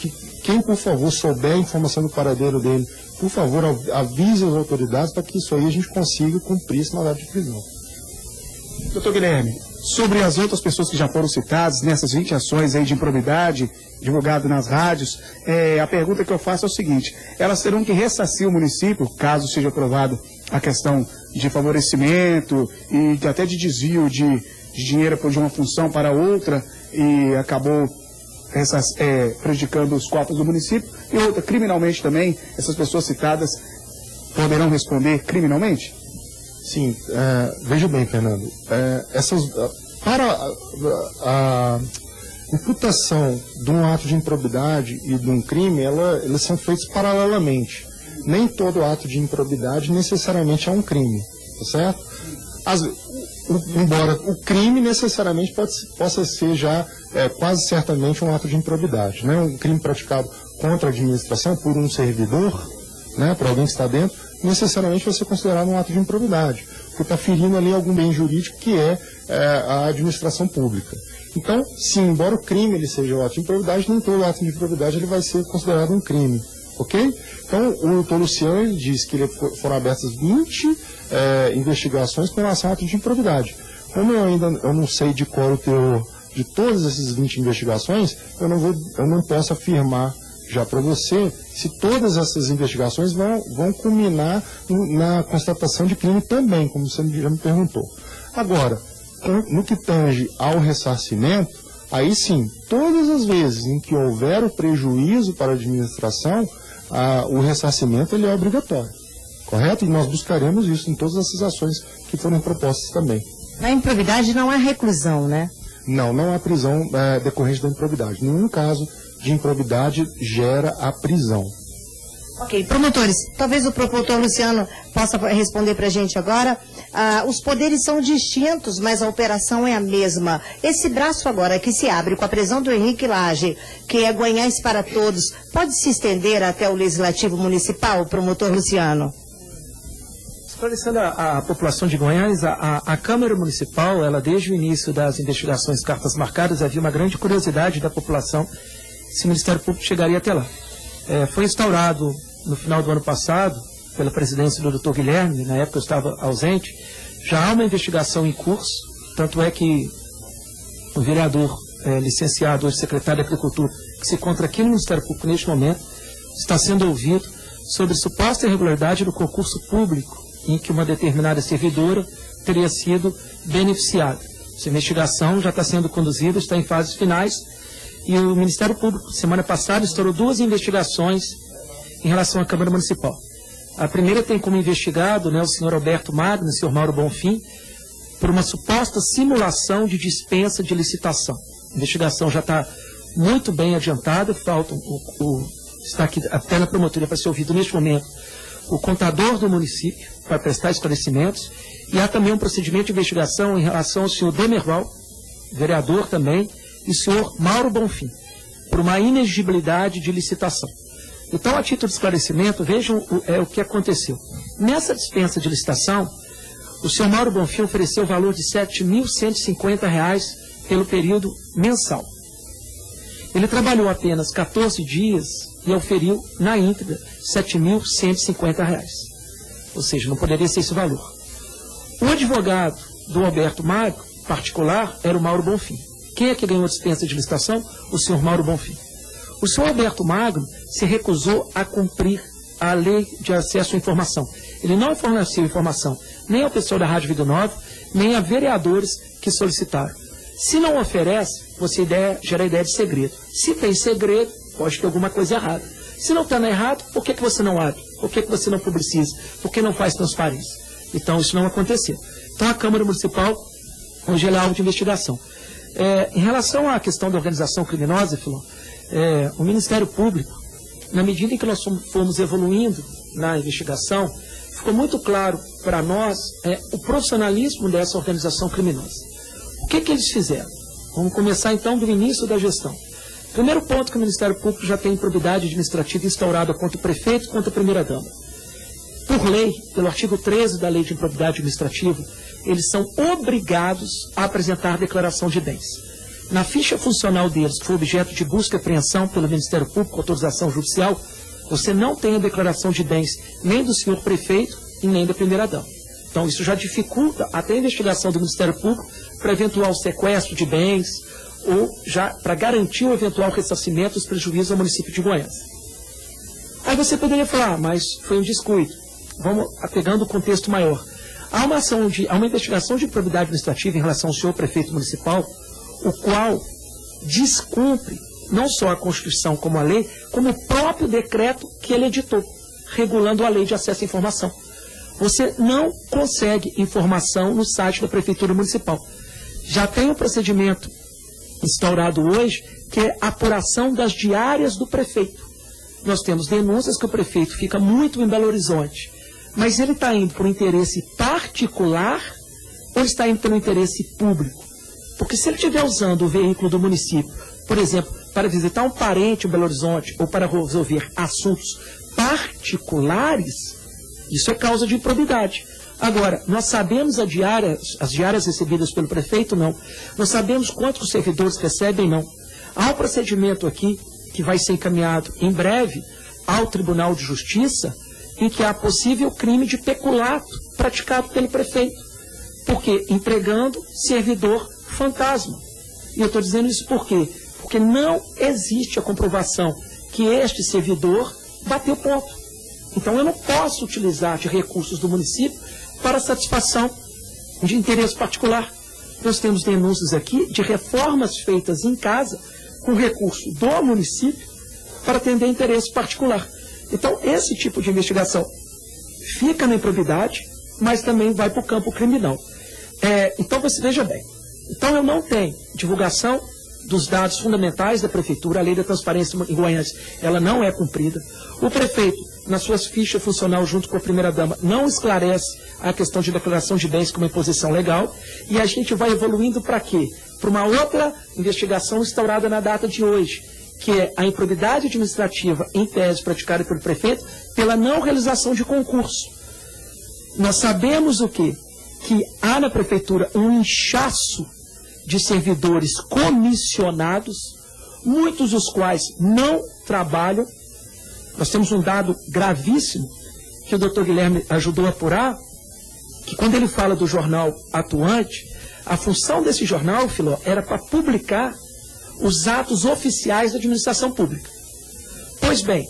quem, por favor, souber a informação do paradeiro dele, por favor, avise as autoridades para que isso aí a gente consiga cumprir esse mandado de prisão.
Doutor Guilherme, sobre as outras pessoas que já foram citadas nessas 20 ações aí de improbidade, divulgado nas rádios, a pergunta que eu faço é o seguinte: elas terão que ressarcir o município, caso seja aprovado a questão de favorecimento e até de desvio de dinheiro de uma função para outra e acabou prejudicando os cofres do município, e outra, criminalmente também, essas pessoas citadas poderão responder criminalmente?
Sim, veja bem, Fernando, para a imputação de um ato de improbidade e de um crime, elas são feitas paralelamente. Nem todo ato de improbidade necessariamente é um crime, tá certo? Embora o crime necessariamente possa ser já quase certamente um ato de improbidade, né? Um crime praticado contra a administração por um servidor, né, por alguém que está dentro, necessariamente vai ser considerado um ato de improbidade, porque está ferindo ali algum bem jurídico que é a administração pública. Então, sim, embora o crime ele seja um ato de improbidade, nem todo ato de improbidade ele vai ser considerado um crime, ok? Então, o doutor Luciano ele diz que foram abertas 20 investigações com relação a ato de improbidade. Como eu não sei de qual o teor de todas essas 20 investigações, eu não posso afirmar já para você se todas essas investigações vão culminar na constatação de crime também, como você já me perguntou. Agora, no que tange ao ressarcimento, aí sim, todas as vezes em que houver o prejuízo para a administração, o ressarcimento ele é obrigatório, correto? E nós buscaremos isso em todas essas ações que foram propostas também.
Na improbidade não há reclusão, né?
Não há prisão decorrente da improbidade. Nenhum caso de improbidade gera a prisão.
Ok, promotores, talvez o promotor Luciano possa responder para a gente agora. Os poderes são distintos, mas a operação é a mesma. Esse braço agora que se abre com a prisão do Henrique Lage, que é Guanhães para todos, pode se estender até o Legislativo Municipal, promotor Luciano?
Esclarecendo a população de Guanhães, a Câmara Municipal, ela desde o início das investigações cartas marcadas, havia uma grande curiosidade da população se o Ministério Público chegaria até lá. Foi instaurado no final do ano passado, pela presidência do Dr. Guilherme, na época eu estava ausente, já há uma investigação em curso, tanto é que o vereador licenciado, hoje secretário de Agricultura, que se encontra aqui no Ministério Público neste momento, está sendo ouvido sobre suposta irregularidade do concurso público em que uma determinada servidora teria sido beneficiada. Essa investigação já está sendo conduzida, está em fases finais, e o Ministério Público, semana passada, instaurou 2 investigações em relação à Câmara Municipal. A primeira tem como investigado, né, o senhor Alberto Magno e o senhor Mauro Bonfim, por uma suposta simulação de dispensa de licitação. A investigação já está muito bem adiantada, está aqui até na promotoria para ser ouvido neste momento o contador do município para prestar esclarecimentos, e há também um procedimento de investigação em relação ao senhor Demerval, vereador também, e o senhor Mauro Bonfim, por uma inexigibilidade de licitação. Então, a título de esclarecimento, vejam o que aconteceu. Nessa dispensa de licitação, o senhor Mauro Bonfim ofereceu o valor de R$ 7.150 pelo período mensal. Ele trabalhou apenas 14 dias e oferiu, na íntegra, R$ 7.150. Ou seja, não poderia ser esse o valor. O advogado do Alberto Magno, particular, era o Mauro Bonfim. Quem é que ganhou a dispensa de licitação? O senhor Mauro Bonfim. O senhor Alberto Magno se recusou a cumprir a lei de acesso à informação. Ele não forneceu informação nem ao pessoal da Rádio Vida Nova, nem a vereadores que solicitaram. Se não oferece, você gera ideia de segredo. Se tem segredo, pode ter alguma coisa errada. Se não está errado, por que você não abre? Por que você não publiciza? Por que não faz transparência? Então, isso não aconteceu. Então, a Câmara Municipal, hoje, ela é alvo de investigação. Em relação à questão da organização criminosa, Filó, o Ministério Público, na medida em que nós fomos evoluindo na investigação, ficou muito claro para nós o profissionalismo dessa organização criminosa. O que eles fizeram? Vamos começar então do início da gestão. Primeiro ponto, que o Ministério Público já tem improbidade administrativa instaurada contra o prefeito e contra a primeira-dama. Por lei, pelo artigo 13 da Lei de Improbidade Administrativa, eles são obrigados a apresentar declaração de bens. Na ficha funcional deles, que foi objeto de busca e apreensão pelo Ministério Público, com autorização judicial, você não tem a declaração de bens nem do senhor prefeito e nem da primeira-dama. Então, isso já dificulta até a investigação do Ministério Público para eventual sequestro de bens ou já para garantir o eventual ressarcimento dos prejuízos ao município de Goiânia. Aí você poderia falar, mas foi um descuido. Vamos pegando o contexto maior. Há uma investigação de improbidade administrativa em relação ao senhor prefeito municipal, o qual descumpre não só a Constituição como a lei, como o próprio decreto que ele editou, regulando a lei de acesso à informação. Você não consegue informação no site da Prefeitura Municipal. Já tem um procedimento instaurado hoje, que é a apuração das diárias do prefeito. Nós temos denúncias que o prefeito fica muito em Belo Horizonte, mas ele está indo por um interesse particular ou está indo pelo interesse público? Porque se ele estiver usando o veículo do município, por exemplo, para visitar um parente em Belo Horizonte ou para resolver assuntos particulares, isso é causa de improbidade. Agora, nós sabemos as diárias recebidas pelo prefeito? Não. Nós sabemos quanto os servidores recebem? Não. Há um procedimento aqui que vai ser encaminhado em breve ao Tribunal de Justiça em que há possível crime de peculato praticado pelo prefeito. Porque entregando servidor fantasma. E eu estou dizendo isso por quê? Porque não existe a comprovação que este servidor bateu ponto. Então eu não posso utilizar de recursos do município para satisfação de interesse particular. Nós temos denúncias aqui de reformas feitas em casa com recurso do município para atender interesse particular. Então esse tipo de investigação fica na improbidade, mas também vai para o campo criminal. Então você veja bem. Então eu não tenho divulgação dos dados fundamentais da prefeitura, a lei da transparência em Goiânia, ela não é cumprida. O prefeito, nas suas fichas funcional junto com a primeira-dama, não esclarece a questão de declaração de bens como imposição legal, e a gente vai evoluindo para quê? Para uma outra investigação instaurada na data de hoje, que é a improbidade administrativa em tese praticada pelo prefeito pela não realização de concurso. Nós sabemos o quê? Que há na prefeitura um inchaço de servidores comissionados, muitos dos quais não trabalham. Nós temos um dado gravíssimo que o doutor Guilherme ajudou a apurar, que quando ele fala do jornal Atuante, a função desse jornal, Filó, era para publicar os atos oficiais da administração pública. Pois bem,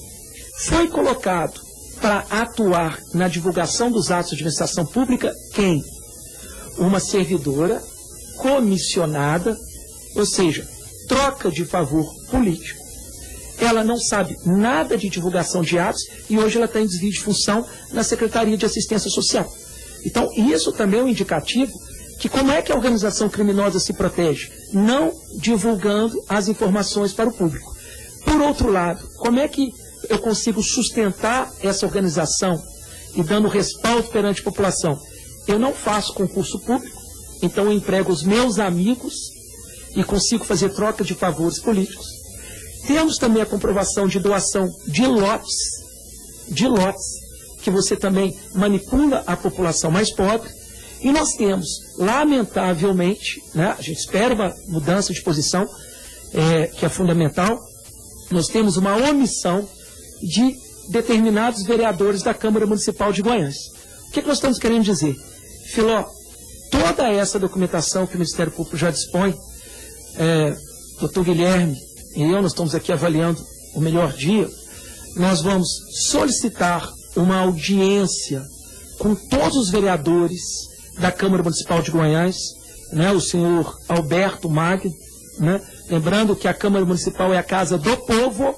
foi colocado para atuar na divulgação dos atos de administração pública quem? Uma servidora comissionada, ou seja, troca de favor político. Ela não sabe nada de divulgação de atos e hoje ela está em desvio de função na Secretaria de Assistência Social. Então, isso também é um indicativo que como é que a organização criminosa se protege? Não divulgando as informações para o público. Por outro lado, como é que eu consigo sustentar essa organização e dando respaldo perante a população? Eu não faço concurso público, então eu emprego os meus amigos e consigo fazer troca de favores políticos. Temos também a comprovação de doação de lotes, que você também manipula a população mais pobre. E nós temos, lamentavelmente, né, a gente espera uma mudança de posição, que é fundamental, nós temos uma omissão de determinados vereadores da Câmara Municipal de Guanhães. O que nós estamos querendo dizer? Filó, toda essa documentação que o Ministério Público já dispõe, doutor Guilherme e eu, nós estamos aqui avaliando o melhor dia, nós vamos solicitar uma audiência com todos os vereadores da Câmara Municipal de Guanhães, né, o senhor Alberto Magno, né, lembrando que a Câmara Municipal é a casa do povo.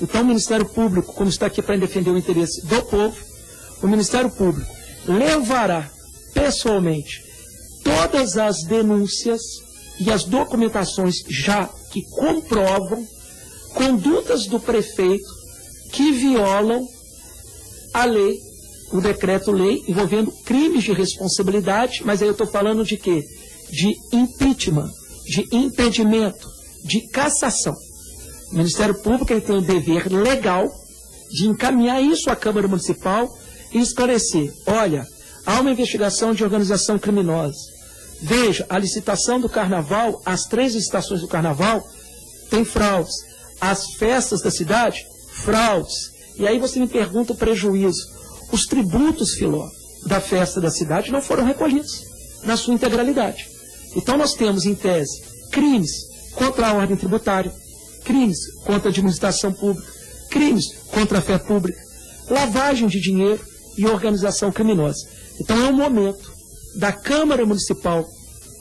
Então o Ministério Público, como está aqui para defender o interesse do povo, o Ministério Público levará pessoalmente todas as denúncias e as documentações já que comprovam condutas do prefeito que violam a lei, o decreto-lei envolvendo crimes de responsabilidade, mas aí eu estou falando de quê? De impeachment, de impedimento, de cassação. O Ministério Público ele tem o dever legal de encaminhar isso à Câmara Municipal e esclarecer. Olha, há uma investigação de organização criminosa. Veja, a licitação do Carnaval, as 3 licitações do Carnaval, tem fraudes. As festas da cidade, fraudes. E aí você me pergunta o prejuízo. Os tributos, Filó, da festa da cidade não foram recolhidos na sua integralidade. Então nós temos, em tese, crimes contra a ordem tributária, crimes contra a administração pública, crimes contra a fé pública, lavagem de dinheiro e organização criminosa. Então é o momento da Câmara Municipal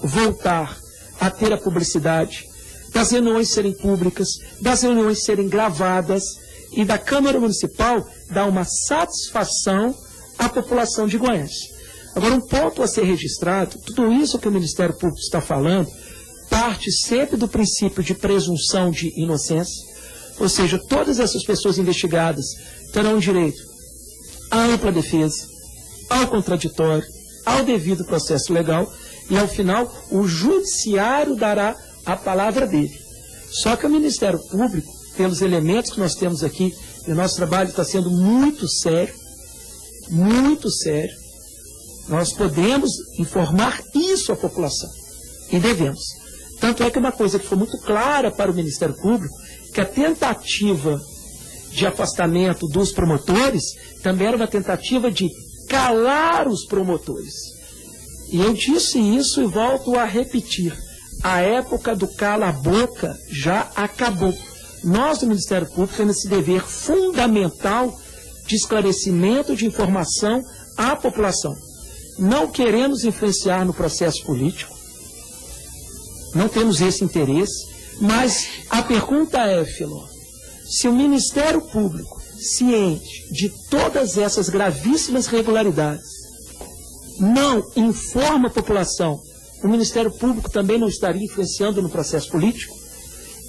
voltar a ter a publicidade, das reuniões serem públicas, das reuniões serem gravadas e da Câmara Municipal dar uma satisfação à população de Guanhães. Agora, um ponto a ser registrado, tudo isso que o Ministério Público está falando parte sempre do princípio de presunção de inocência, ou seja, todas essas pessoas investigadas terão direito à ampla defesa, ao contraditório, ao devido processo legal e, ao final, o judiciário dará a palavra dele. Só que o Ministério Público, pelos elementos que nós temos aqui, e o nosso trabalho está sendo muito sério, nós podemos informar isso à população e devemos. Tanto é que uma coisa que foi muito clara para o Ministério Público, que a tentativa de afastamento dos promotores também era uma tentativa de calar os promotores. E eu disse isso e volto a repetir. A época do cala-boca já acabou. Nós, do Ministério Público, temos esse dever fundamental de esclarecimento de informação à população. Não queremos influenciar no processo político, não temos esse interesse, mas a pergunta é, Filó, se o Ministério Público, ciente de todas essas gravíssimas irregularidades, não informa a população, o Ministério Público também não estaria influenciando no processo político?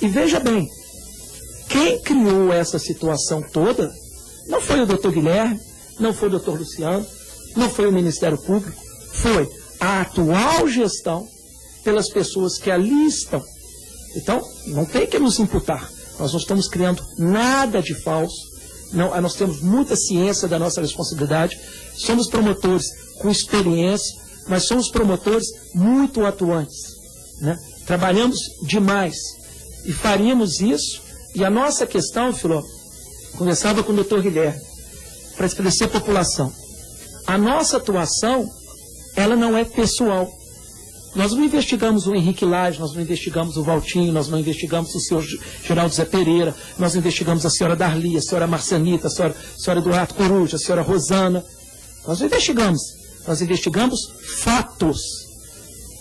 E veja bem, quem criou essa situação toda não foi o doutor Guilherme, não foi o doutor Luciano, não foi o Ministério Público, foi a atual gestão pelas pessoas que ali estão. Então, não tem que nos imputar. Nós não estamos criando nada de falso. Não, nós temos muita ciência da nossa responsabilidade. Somos promotores com experiência, mas somos promotores muito atuantes, né? Trabalhamos demais e faríamos isso. E a nossa questão, Filó, conversava com o doutor Guilherme, para esclarecer a população. A nossa atuação, ela não é pessoal. Nós não investigamos o Henrique Lage, nós não investigamos o Valtinho, nós não investigamos o senhor Geraldo Zé Pereira, nós investigamos a senhora Darli, a senhora Marcianita, a senhora Eduardo Coruja, a senhora Rosana. Nós não investigamos. Nós investigamos fatos.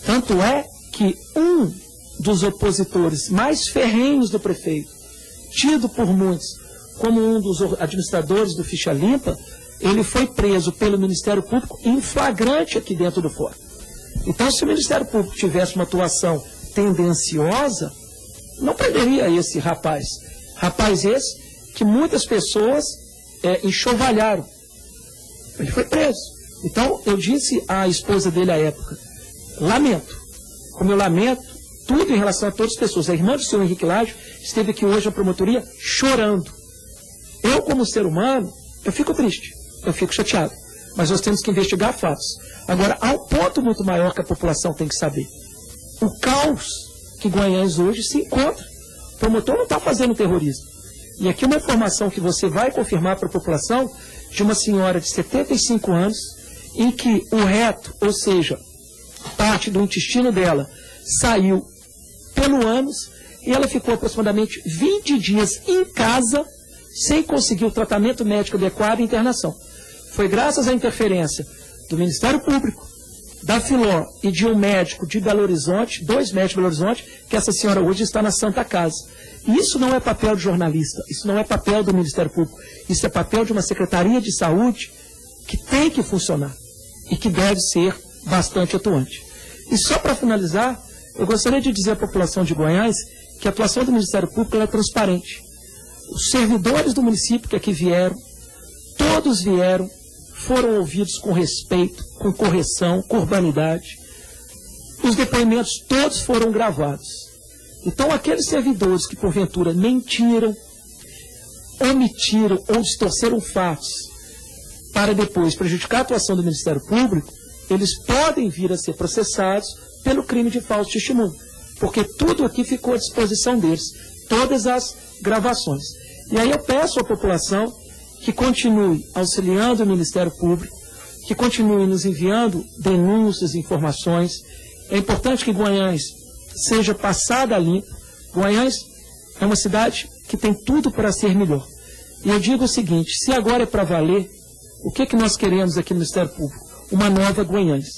Tanto é que um dos opositores mais ferrenhos do prefeito, tido por muitos como um dos administradores do Ficha Limpa, ele foi preso pelo Ministério Público em flagrante aqui dentro do fórum. Então, se o Ministério Público tivesse uma atuação tendenciosa, não prenderia esse rapaz. Rapaz esse que muitas pessoas enxovalharam. Ele foi preso. Então, eu disse à esposa dele à época, lamento, como eu lamento tudo em relação a todas as pessoas. A irmã do senhor Henrique Lage esteve aqui hoje na promotoria chorando. Eu, como ser humano, eu fico triste, eu fico chateado. Mas nós temos que investigar fatos. Agora, há um ponto muito maior que a população tem que saber. O caos que Guanhães hoje se encontra. O promotor não está fazendo terrorismo. E aqui uma informação que você vai confirmar para a população de uma senhora de 75 anos, em que o reto, ou seja, parte do intestino dela, saiu pelo ânus e ela ficou aproximadamente 20 dias em casa sem conseguir o tratamento médico adequado e internação. Foi graças à interferência do Ministério Público, da Filó e de um médico de Belo Horizonte, 2 médicos de Belo Horizonte, que essa senhora hoje está na Santa Casa. E isso não é papel de jornalista, isso não é papel do Ministério Público, isso é papel de uma Secretaria de Saúde que tem que funcionar e que deve ser bastante atuante. E só para finalizar, eu gostaria de dizer à população de Guanhães que a atuação do Ministério Público é transparente. Os servidores do município que aqui vieram, todos vieram, foram ouvidos com respeito, com correção, com urbanidade. Os depoimentos todos foram gravados. Então, aqueles servidores que, porventura, mentiram, omitiram ou distorceram fatos para depois prejudicar a atuação do Ministério Público, eles podem vir a ser processados pelo crime de falso testemunho, porque tudo aqui ficou à disposição deles, todas as gravações. E aí eu peço à população que continue auxiliando o Ministério Público, que continue nos enviando denúncias, informações. É importante que Guanhães seja passada a limpo. Guanhães é uma cidade que tem tudo para ser melhor. E eu digo o seguinte, se agora é para valer, o que nós queremos aqui no Ministério Público? Uma nova Guanhães.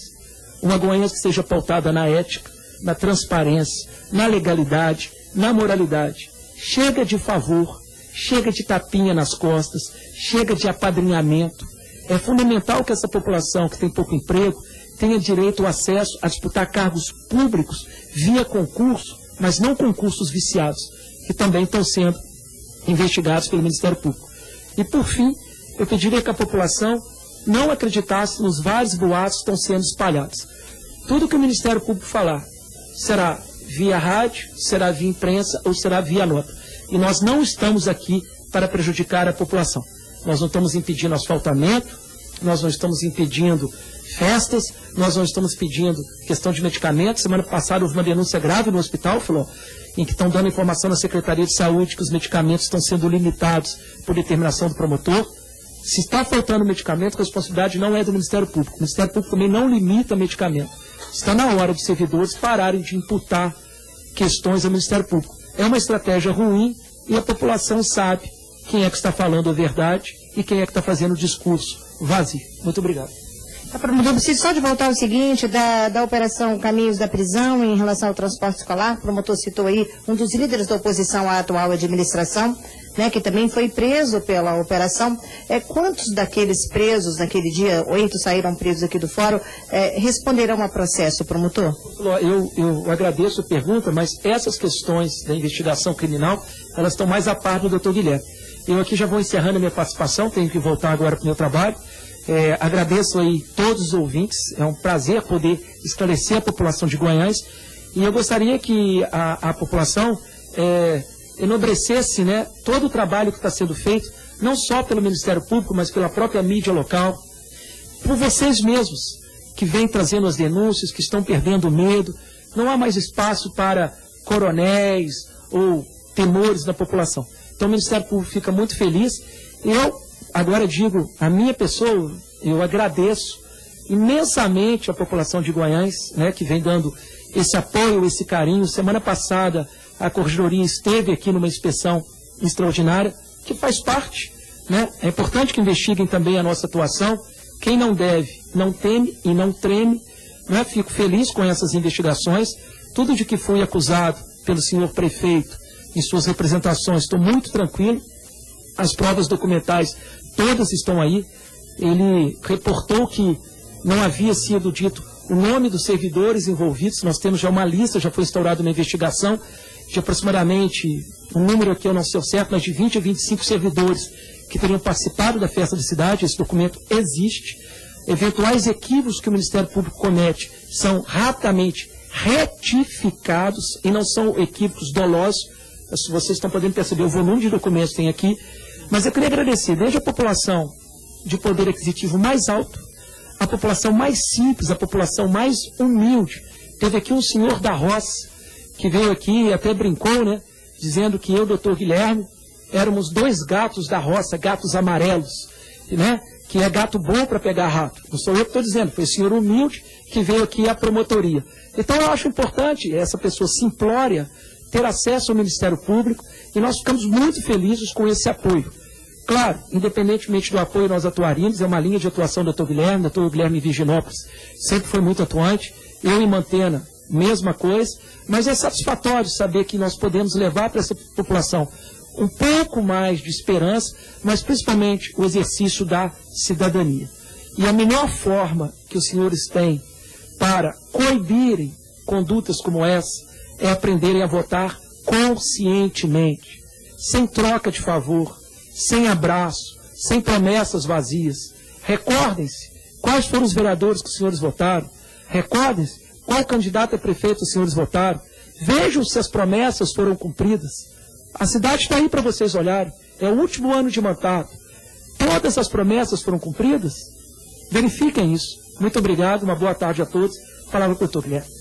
Uma Guanhães que seja pautada na ética, na transparência, na legalidade, na moralidade. Chega de favor, chega de tapinha nas costas, chega de apadrinhamento. É fundamental que essa população que tem pouco emprego tenha direito ao acesso a disputar cargos públicos via concurso, mas não concursos viciados, que também estão sendo investigados pelo Ministério Público. E, por fim, eu pediria que a população não acreditasse nos vários boatos que estão sendo espalhados. Tudo que o Ministério Público falar será via rádio, será via imprensa ou será via nota. E nós não estamos aqui para prejudicar a população. Nós não estamos impedindo asfaltamento, nós não estamos impedindo festas, nós não estamos pedindo questão de medicamentos. Semana passada houve uma denúncia grave no hospital, falou, em que estão dando informação na Secretaria de Saúde que os medicamentos estão sendo limitados por determinação do promotor. Se está faltando medicamento, a responsabilidade não é do Ministério Público. O Ministério Público também não limita medicamento. Está na hora de servidores pararem de imputar questões ao Ministério Público. É uma estratégia ruim e a população sabe quem é que está falando a verdade e quem é que está fazendo o discurso vazio. Muito obrigado.
Eu preciso só de voltar ao seguinte, da Operação Caminhos da Prisão em relação ao transporte escolar. O promotor citou aí um dos líderes da oposição à atual administração, né, que também foi preso pela operação. Quantos daqueles presos naquele dia, 8 saíram presos aqui do fórum, responderão a processo, promotor?
Eu agradeço a pergunta, mas essas questões da investigação criminal, elas estão mais a par do doutor Guilherme. Eu aqui já vou encerrando a minha participação, tenho que voltar agora para o meu trabalho. Agradeço aí todos os ouvintes, é um prazer poder esclarecer a população de Guanhães, e eu gostaria que a população enobrecesse, né, todo o trabalho que está sendo feito, não só pelo Ministério Público, mas pela própria mídia local, por vocês mesmos, que vêm trazendo as denúncias, que estão perdendo o medo. Não há mais espaço para coronéis ou temores da população. Então o Ministério Público fica muito feliz. Eu agora digo, a minha pessoa, eu agradeço imensamente a população de Guanhães, né, que vem dando esse apoio, esse carinho. Semana passada a Corregedoria esteve aqui numa inspeção extraordinária, que faz parte, né? É importante que investiguem também a nossa atuação. Quem não deve, não teme e não treme, né? Fico feliz com essas investigações. Tudo de que fui acusado pelo senhor prefeito em suas representações, estou muito tranquilo. As provas documentais todas estão aí. Ele reportou que não havia sido dito o nome dos servidores envolvidos. Nós temos já uma lista, já foi instaurada uma investigação de aproximadamente, um número aqui eu não sei o certo, mas de 20 a 25 servidores que teriam participado da festa da cidade. Esse documento existe. Eventuais equívocos que o Ministério Público comete são rapidamente retificados e não são equívocos dolosos. Vocês estão podendo perceber o volume de documentos que tem aqui. Mas eu queria agradecer desde a população de poder aquisitivo mais alto, a população mais simples, a população mais humilde. Teve aqui um senhor da roça que veio aqui e até brincou, né, dizendo que eu, doutor Guilherme, éramos 2 gatos da roça, gatos amarelos, né, que é gato bom para pegar rato. Não sou eu que estou dizendo, foi o senhor humilde que veio aqui à promotoria. Então eu acho importante essa pessoa simplória ter acesso ao Ministério Público e nós ficamos muito felizes com esse apoio. Claro, independentemente do apoio nós atuaríamos, é uma linha de atuação do doutor Guilherme em Virginópolis sempre foi muito atuante, eu em Mantena, mesma coisa, mas é satisfatório saber que nós podemos levar para essa população um pouco mais de esperança, mas principalmente o exercício da cidadania. E a melhor forma que os senhores têm para coibirem condutas como essa é aprenderem a votar conscientemente, sem troca de favor, sem abraço, sem promessas vazias. Recordem-se quais foram os vereadores que os senhores votaram. Recordem-se qual candidato a prefeito os senhores votaram. Vejam se as promessas foram cumpridas. A cidade está aí para vocês olharem. É o último ano de mandato. Todas as promessas foram cumpridas? Verifiquem isso. Muito obrigado, uma boa tarde a todos. Palavra para o doutor Guilherme.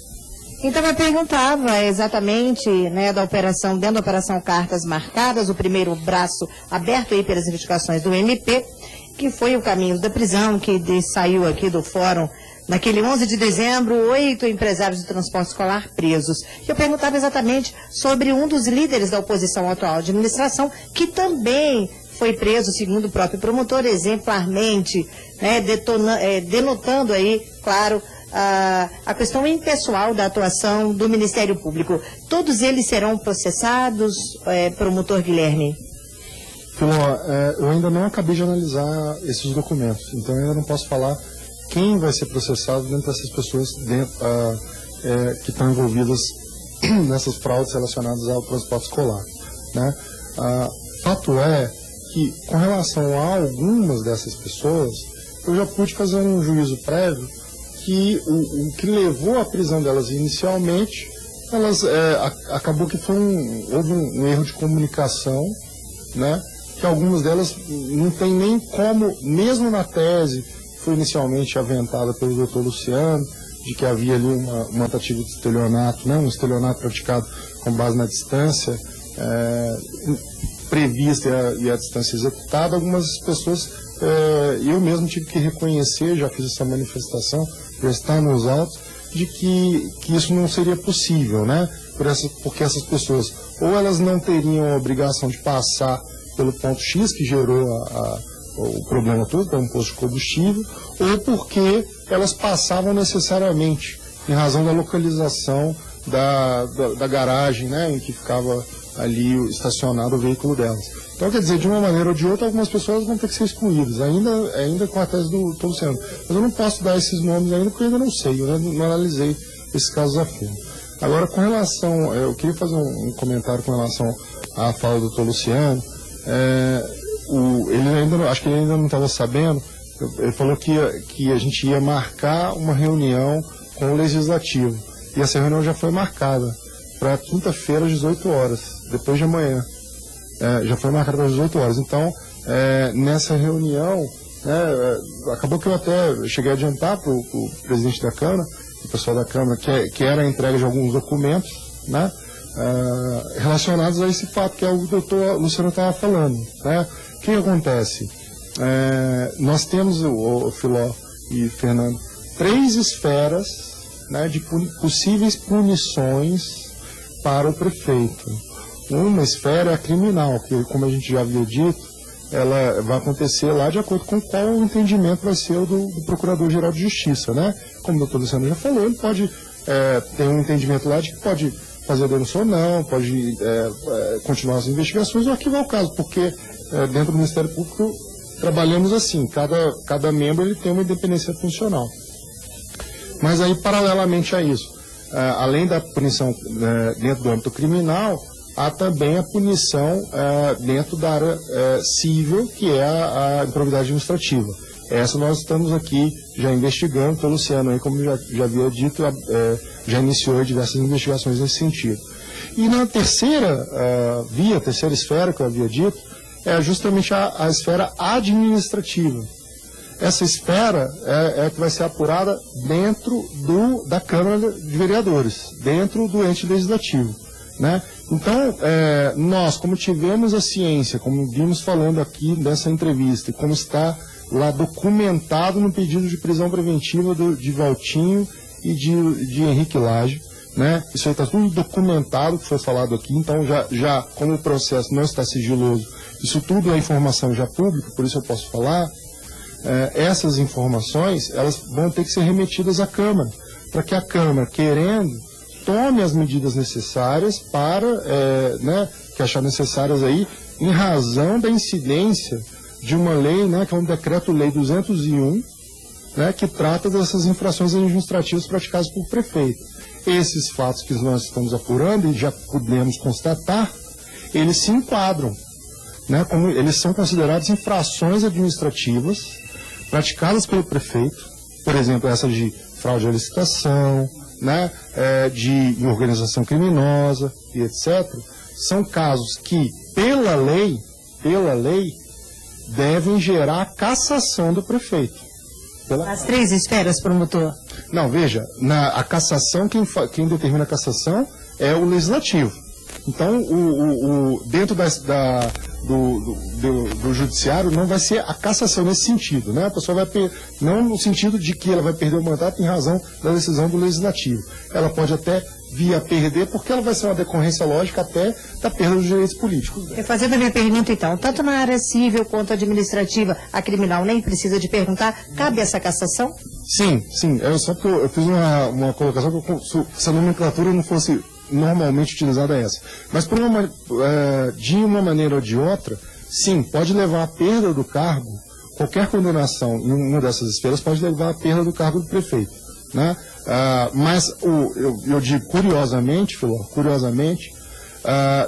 Então eu perguntava exatamente, né, da operação, dentro da operação Cartas Marcadas, o primeiro braço aberto aí pelas investigações do MP, que foi o caminho da prisão, que saiu aqui do fórum naquele 11 de dezembro, 8 empresários de transporte escolar presos. Eu perguntava exatamente sobre um dos líderes da oposição à atual administração, que também foi preso, segundo o próprio promotor, exemplarmente, né, denotando aí, claro, a questão impessoal da atuação do Ministério Público. Todos eles serão processados, promotor Guilherme?
Filó, eu ainda não acabei de analisar esses documentos, então eu ainda não posso falar quem vai ser processado dentro dessas pessoas que estão envolvidas nessas fraudes relacionadas ao transporte escolar, né? Fato é que, com relação a algumas dessas pessoas, eu já pude fazer um juízo prévio que o que levou à prisão delas inicialmente, acabou que houve um erro de comunicação, né? Que algumas delas não tem nem como, mesmo na tese, foi inicialmente aventada pelo doutor Luciano, de que havia ali uma tentativa de estelionato, né? Um estelionato praticado com base na distância prevista e a distância executada. Algumas pessoas, eu mesmo tive que reconhecer, já fiz essa manifestação, já está nos autos, de que isso não seria possível, né? Porque essas pessoas, ou elas não teriam a obrigação de passar pelo ponto X que gerou o problema todo, que é um posto de combustível, ou porque elas passavam necessariamente em razão da localização da garagem, né, em que ficava ali estacionado o veículo delas. Então, quer dizer, de uma maneira ou de outra, algumas pessoas vão ter que ser excluídas, ainda com a tese do Luciano. Mas eu não posso dar esses nomes ainda, porque eu ainda não sei, eu não analisei esses casos a fundo. Agora, com relação, eu queria fazer um comentário com relação à fala do Dr. Luciano. Acho que ele ainda não estava sabendo, ele falou que a gente ia marcar uma reunião com o Legislativo, e essa reunião já foi marcada para quinta-feira às 18 horas, depois de amanhã, já foi marcada para as 18 horas, então nessa reunião, acabou que eu até cheguei a adiantar para o presidente da Câmara, o pessoal da Câmara, que era a entrega de alguns documentos, né, relacionados a esse fato que o doutor Luciano estava falando, né? O que acontece? Nós temos, o Filó e Fernando, 3 esferas, né, de possíveis punições para o prefeito. Uma esfera é a criminal, que, como a gente já havia dito, ela vai acontecer lá de acordo com qual o entendimento vai ser o do Procurador-Geral de Justiça, né? Como o doutor Luciano já falou, ele pode ter um entendimento lá de que pode fazer a denúncia ou não, pode continuar as investigações ou arquivar o caso, porque dentro do Ministério Público trabalhamos assim, cada membro ele tem uma independência funcional. Mas aí, paralelamente a isso, além da punição dentro do âmbito criminal, há também a punição dentro da área civil, que é a improbidade administrativa. Essa nós estamos aqui já investigando, então o Luciano, aí, como já havia dito, já iniciou diversas investigações nesse sentido. E na terceira terceira esfera que eu havia dito, é justamente a esfera administrativa. Essa esfera é que vai ser apurada dentro da Câmara de Vereadores, dentro do ente legislativo, né? Então, nós, como tivemos a ciência, como vimos falando aqui nessa entrevista, e como está lá documentado no pedido de prisão preventiva de Valtinho e de Henrique Lage, né? Isso aí está tudo documentado, que foi falado aqui, então já como o processo não está sigiloso, isso tudo é informação já pública, por isso eu posso falar. Essas informações, elas vão ter que ser remetidas à Câmara, para que a Câmara, querendo, tome as medidas necessárias para, que achar necessárias aí, em razão da incidência de uma lei, né, que é um Decreto-Lei 201, né, que trata dessas infrações administrativas praticadas por prefeito. Esses fatos que nós estamos apurando, e já podemos constatar, eles se enquadram, né, como eles são considerados infrações administrativas praticadas pelo prefeito, por exemplo, essa de fraude à licitação, né, de organização criminosa e etc., são casos que, pela lei, devem gerar a cassação do prefeito.
As 3 esferas, promotor?
Não, veja, a cassação, quem determina a cassação é o legislativo. Então, dentro do judiciário não vai ser a cassação nesse sentido, né? A pessoa vai não no sentido de que ela vai perder o mandato em razão da decisão do legislativo. Ela pode até vir a perder, porque ela vai ser uma decorrência lógica até da perda dos direitos políticos.
Fazendo a minha pergunta, então, tanto na área civil quanto administrativa, a criminal nem precisa de perguntar, cabe essa cassação?
Sim. Só porque eu fiz uma colocação que se a nomenclatura não fosse normalmente utilizada essa. Mas de uma maneira ou de outra, sim, pode levar à perda do cargo, qualquer condenação em uma dessas esferas pode levar à perda do cargo do prefeito, né? Mas eu digo curiosamente,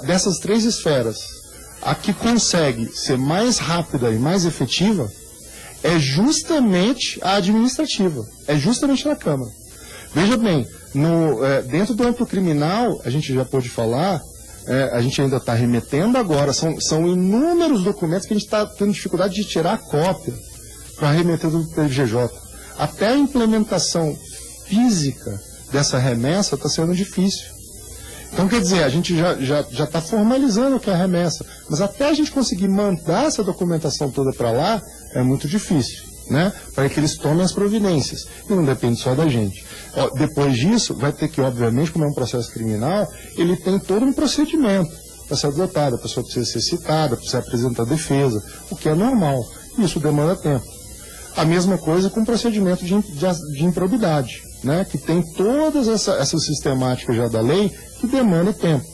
dessas 3 esferas, a que consegue ser mais rápida e mais efetiva é justamente a administrativa, é justamente na Câmara. Veja bem, dentro do âmbito criminal, a gente já pôde falar, a gente ainda está remetendo agora, são inúmeros documentos que a gente está tendo dificuldade de tirar a cópia para remeter do PGJ. Até a implementação física dessa remessa está sendo difícil. Então, quer dizer, a gente já está formalizando o que é a remessa, mas até a gente conseguir mandar essa documentação toda para lá, é muito difícil, né? Para que eles tomem as providências. E não depende só da gente. Depois disso, vai ter que, obviamente, como é um processo criminal, ele tem todo um procedimento para ser adotado. A pessoa precisa ser citada, precisa apresentar defesa, o que é normal. Isso demanda tempo. A mesma coisa com o procedimento de improbidade, né? Que tem todas essa sistemática já da lei que demanda tempo.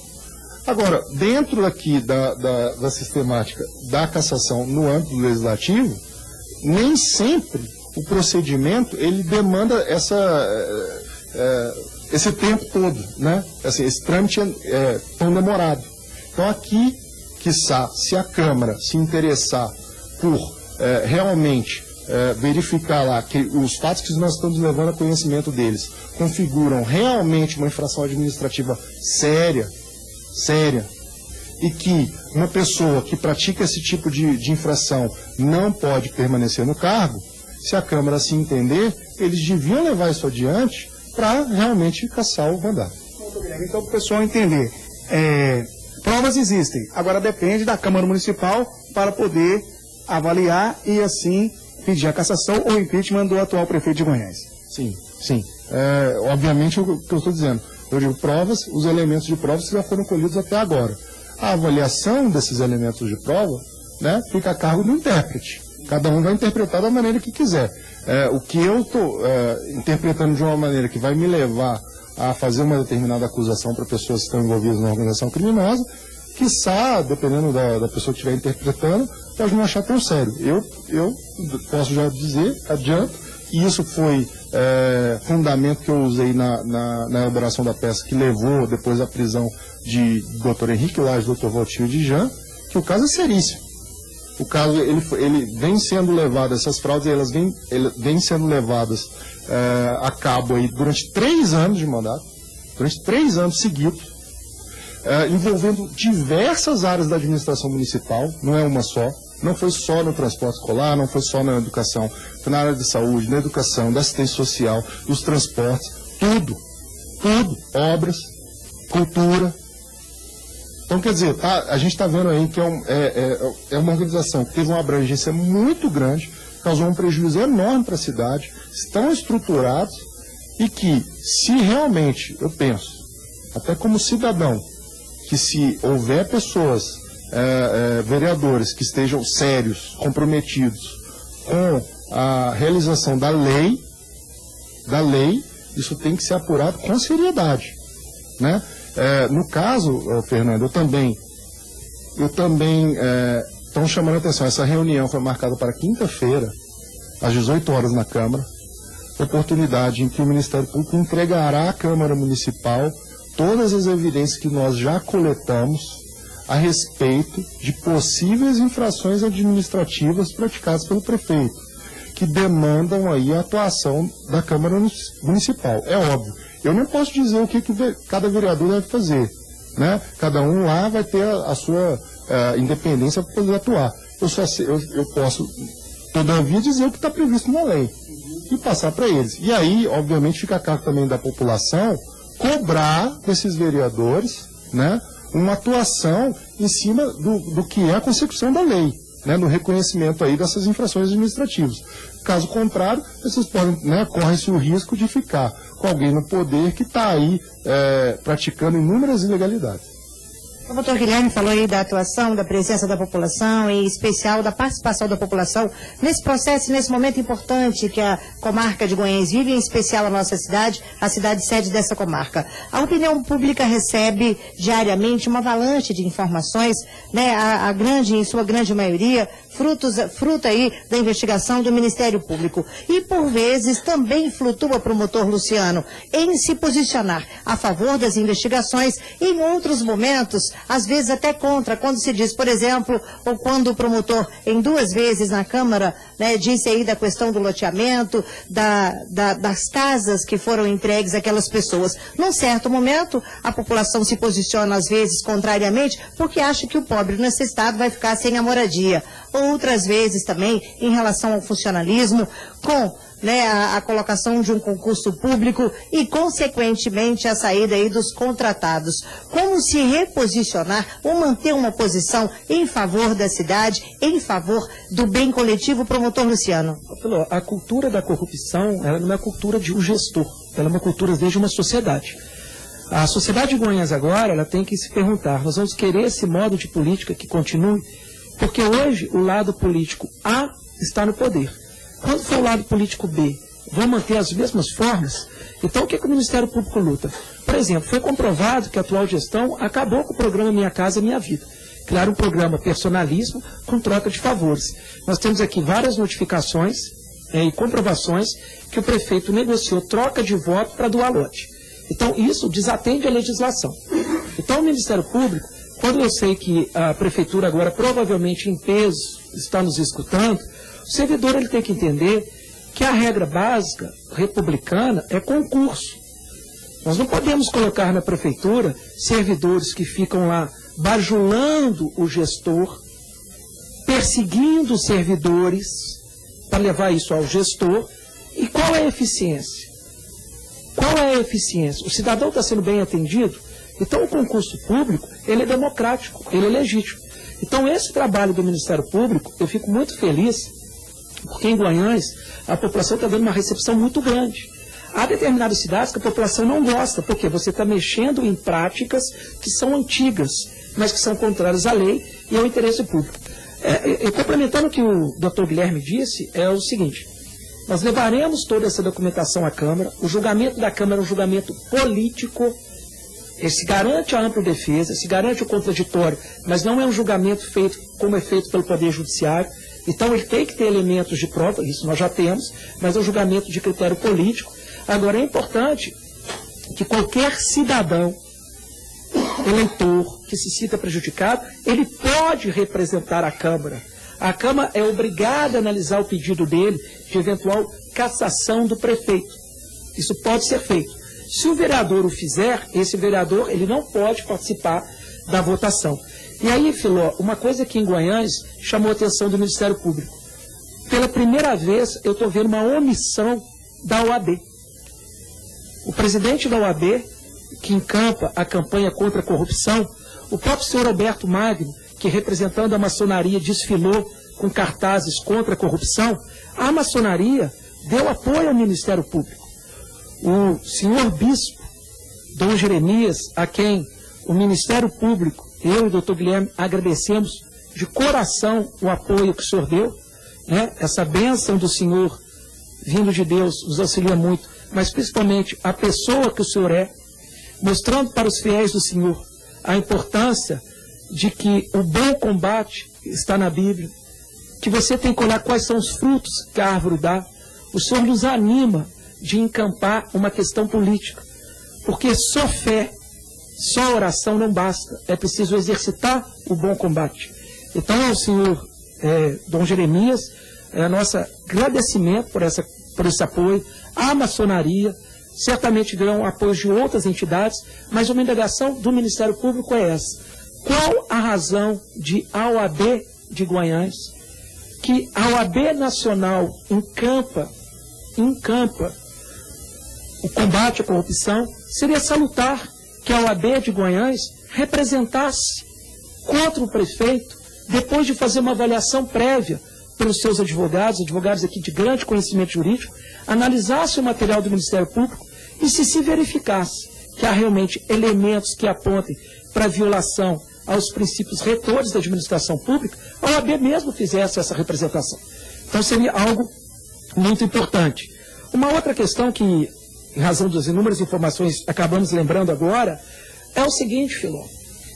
Agora, dentro aqui da sistemática da cassação no âmbito legislativo, nem sempre o procedimento ele demanda esse tempo todo, né? Assim, esse trâmite é tão demorado. Então aqui, quiçá, se a Câmara se interessar por realmente verificar lá que os fatos que nós estamos levando a conhecimento deles configuram realmente uma infração administrativa séria, e que uma pessoa que pratica esse tipo de infração não pode permanecer no cargo, se a Câmara se entender, eles deviam levar isso adiante para realmente cassar o mandato.
Então, para o pessoal entender, provas existem, agora depende da Câmara Municipal para poder avaliar e assim pedir a cassação ou impeachment do atual prefeito de Goiás.
Sim, sim. Obviamente o que eu estou dizendo. Eu digo provas, os elementos de provas que já foram colhidos até agora. A avaliação desses elementos de prova, né, fica a cargo do intérprete. Cada um vai interpretar da maneira que quiser. O que eu estou interpretando de uma maneira que vai me levar a fazer uma determinada acusação para pessoas que estão envolvidas na organização criminosa, quiçá, dependendo da pessoa que estiver interpretando, pode não achar tão sério. Eu posso já dizer, adianto, e isso foi fundamento que eu usei na elaboração da peça que levou depois à prisão de Dr. Henrique Lage, Dr. Valtinho de Jean, que o caso é seríssimo. O caso, ele vem sendo levado, essas fraudes, elas vêm sendo levadas a cabo aí durante 3 anos de mandato, durante 3 anos seguidos, envolvendo diversas áreas da administração municipal, não é uma só. Não foi só no transporte escolar, não foi só na educação, foi na área de saúde, na educação, da assistência social, dos transportes, tudo, obras, cultura. Então, quer dizer, a gente está vendo aí que é uma organização que teve uma abrangência muito grande, causou um prejuízo enorme para a cidade, estão estruturados e que, se realmente, eu penso, até como cidadão, que se houver pessoas, vereadores que estejam sérios, comprometidos com a realização da lei, isso tem que ser apurado com seriedade, né? No caso, Fernando, eu também estão chamando a atenção. Essa reunião foi marcada para quinta-feira, às 18 horas na Câmara, oportunidade em que o Ministério Público entregará à Câmara Municipal todas as evidências que nós já coletamos a respeito de possíveis infrações administrativas praticadas pelo prefeito, que demandam aí a atuação da Câmara Municipal. É óbvio, eu não posso dizer o que cada vereador deve fazer, né? Cada um lá vai ter a sua independência para poder atuar. Eu posso, todavia, dizer o que está previsto na lei e passar para eles. E aí, obviamente, fica a cargo também da população cobrar desses vereadores, né, uma atuação em cima do que é a consecução da lei, né, no reconhecimento aí dessas infrações administrativas. Caso contrário, vocês podem, né, corre-se o risco de ficar com alguém no poder que está aí praticando inúmeras ilegalidades.
O doutor Guilherme falou aí da atuação, da presença da população, em especial da participação da população nesse processo, nesse momento importante que a comarca de Guanhães vive, em especial a nossa cidade, a cidade sede dessa comarca. A opinião pública recebe diariamente uma avalanche de informações, né, em sua grande maioria, fruto aí da investigação do Ministério Público. E, por vezes, também flutua o promotor Luciano em se posicionar a favor das investigações e, em outros momentos, às vezes até contra, quando se diz, por exemplo, ou quando o promotor, em 2 vezes na Câmara, né, disse aí da questão do loteamento, das casas que foram entregues àquelas pessoas. Num certo momento, a população se posiciona, às vezes, contrariamente, porque acha que o pobre necessitado vai ficar sem a moradia. Outras vezes também, em relação ao funcionalismo, com, né, a colocação de um concurso público e, consequentemente, a saída aí dos contratados. Como se reposicionar ou manter uma posição em favor da cidade, em favor do bem coletivo, promotor Luciano?
A cultura da corrupção, ela não é a cultura de um gestor, ela é uma cultura desde uma sociedade. A sociedade de Guanhães agora, ela tem que se perguntar, nós vamos querer esse modo de política que continue? Porque hoje o lado político A está no poder. Quando for o lado político B, vão manter as mesmas formas? Então, o que o Ministério Público luta? Por exemplo, foi comprovado que a atual gestão acabou com o programa Minha Casa Minha Vida. Criaram um programa personalismo com troca de favores. Nós temos aqui várias notificações e comprovações que o prefeito negociou troca de voto para doar lote. Então, isso desatende a legislação. Então, o Ministério Público, quando eu sei que a prefeitura agora, provavelmente em peso, está nos escutando, o servidor ele tem que entender que a regra básica republicana é concurso. Nós não podemos colocar na prefeitura servidores que ficam lá bajulando o gestor, perseguindo os servidores para levar isso ao gestor. E qual é a eficiência? Qual é a eficiência? O cidadão está sendo bem atendido? Então o concurso público, ele é democrático, ele é legítimo. Então esse trabalho do Ministério Público, eu fico muito feliz, porque em Guanhães a população está dando uma recepção muito grande. Há determinadas cidades que a população não gosta, porque você está mexendo em práticas que são antigas, mas que são contrárias à lei e ao interesse público. Complementando o que o Dr. Guilherme disse, é o seguinte: nós levaremos toda essa documentação à Câmara. O julgamento da Câmara é um julgamento político. Ele se garante a ampla defesa, se garante o contraditório, mas não é um julgamento feito como é feito pelo Poder Judiciário. Então ele tem que ter elementos de prova, isso nós já temos, mas é um julgamento de critério político. Agora é importante que qualquer cidadão, eleitor, que se sinta prejudicado, ele pode representar a Câmara. A Câmara é obrigada a analisar o pedido dele de eventual cassação do prefeito. Isso pode ser feito. Se o vereador o fizer, esse vereador ele não pode participar da votação. E aí, Filó, uma coisa que em Guanhães chamou a atenção do Ministério Público. Pela primeira vez, eu estou vendo uma omissão da OAB. O presidente da OAB, que encampa a campanha contra a corrupção, o próprio senhor Alberto Magno, que representando a maçonaria desfilou com cartazes contra a corrupção, a maçonaria deu apoio ao Ministério Público. O senhor bispo, Dom Jeremias, a quem o Ministério Público, eu e o doutor Guilherme, agradecemos de coração o apoio que o senhor deu, né? Essa bênção do senhor, vindo de Deus, nos auxilia muito, mas principalmente a pessoa que o senhor é, mostrando para os fiéis do Senhor a importância de que o bom combate está na Bíblia, que você tem que olhar quais são os frutos que a árvore dá. O Senhor nos anima de encampar uma questão política, porque só fé, só oração não basta, é preciso exercitar o bom combate. Então, ao senhor Dom Jeremias, nosso agradecimento por esse apoio, à maçonaria, certamente terão apoio de outras entidades, mas uma indagação do Ministério Público é essa: qual a razão de a OAB de Guanhães, que a OAB Nacional encampa o combate à corrupção, seria salutar que a OAB de Guanhães representasse contra o prefeito, depois de fazer uma avaliação prévia pelos seus advogados aqui de grande conhecimento jurídico, analisasse o material do Ministério Público e se verificasse que há realmente elementos que apontem para violação aos princípios retores da administração pública, a OAB mesmo fizesse essa representação. Então seria algo muito importante. Uma outra questão que, em razão das inúmeras informações, acabamos lembrando agora, é o seguinte, Filó.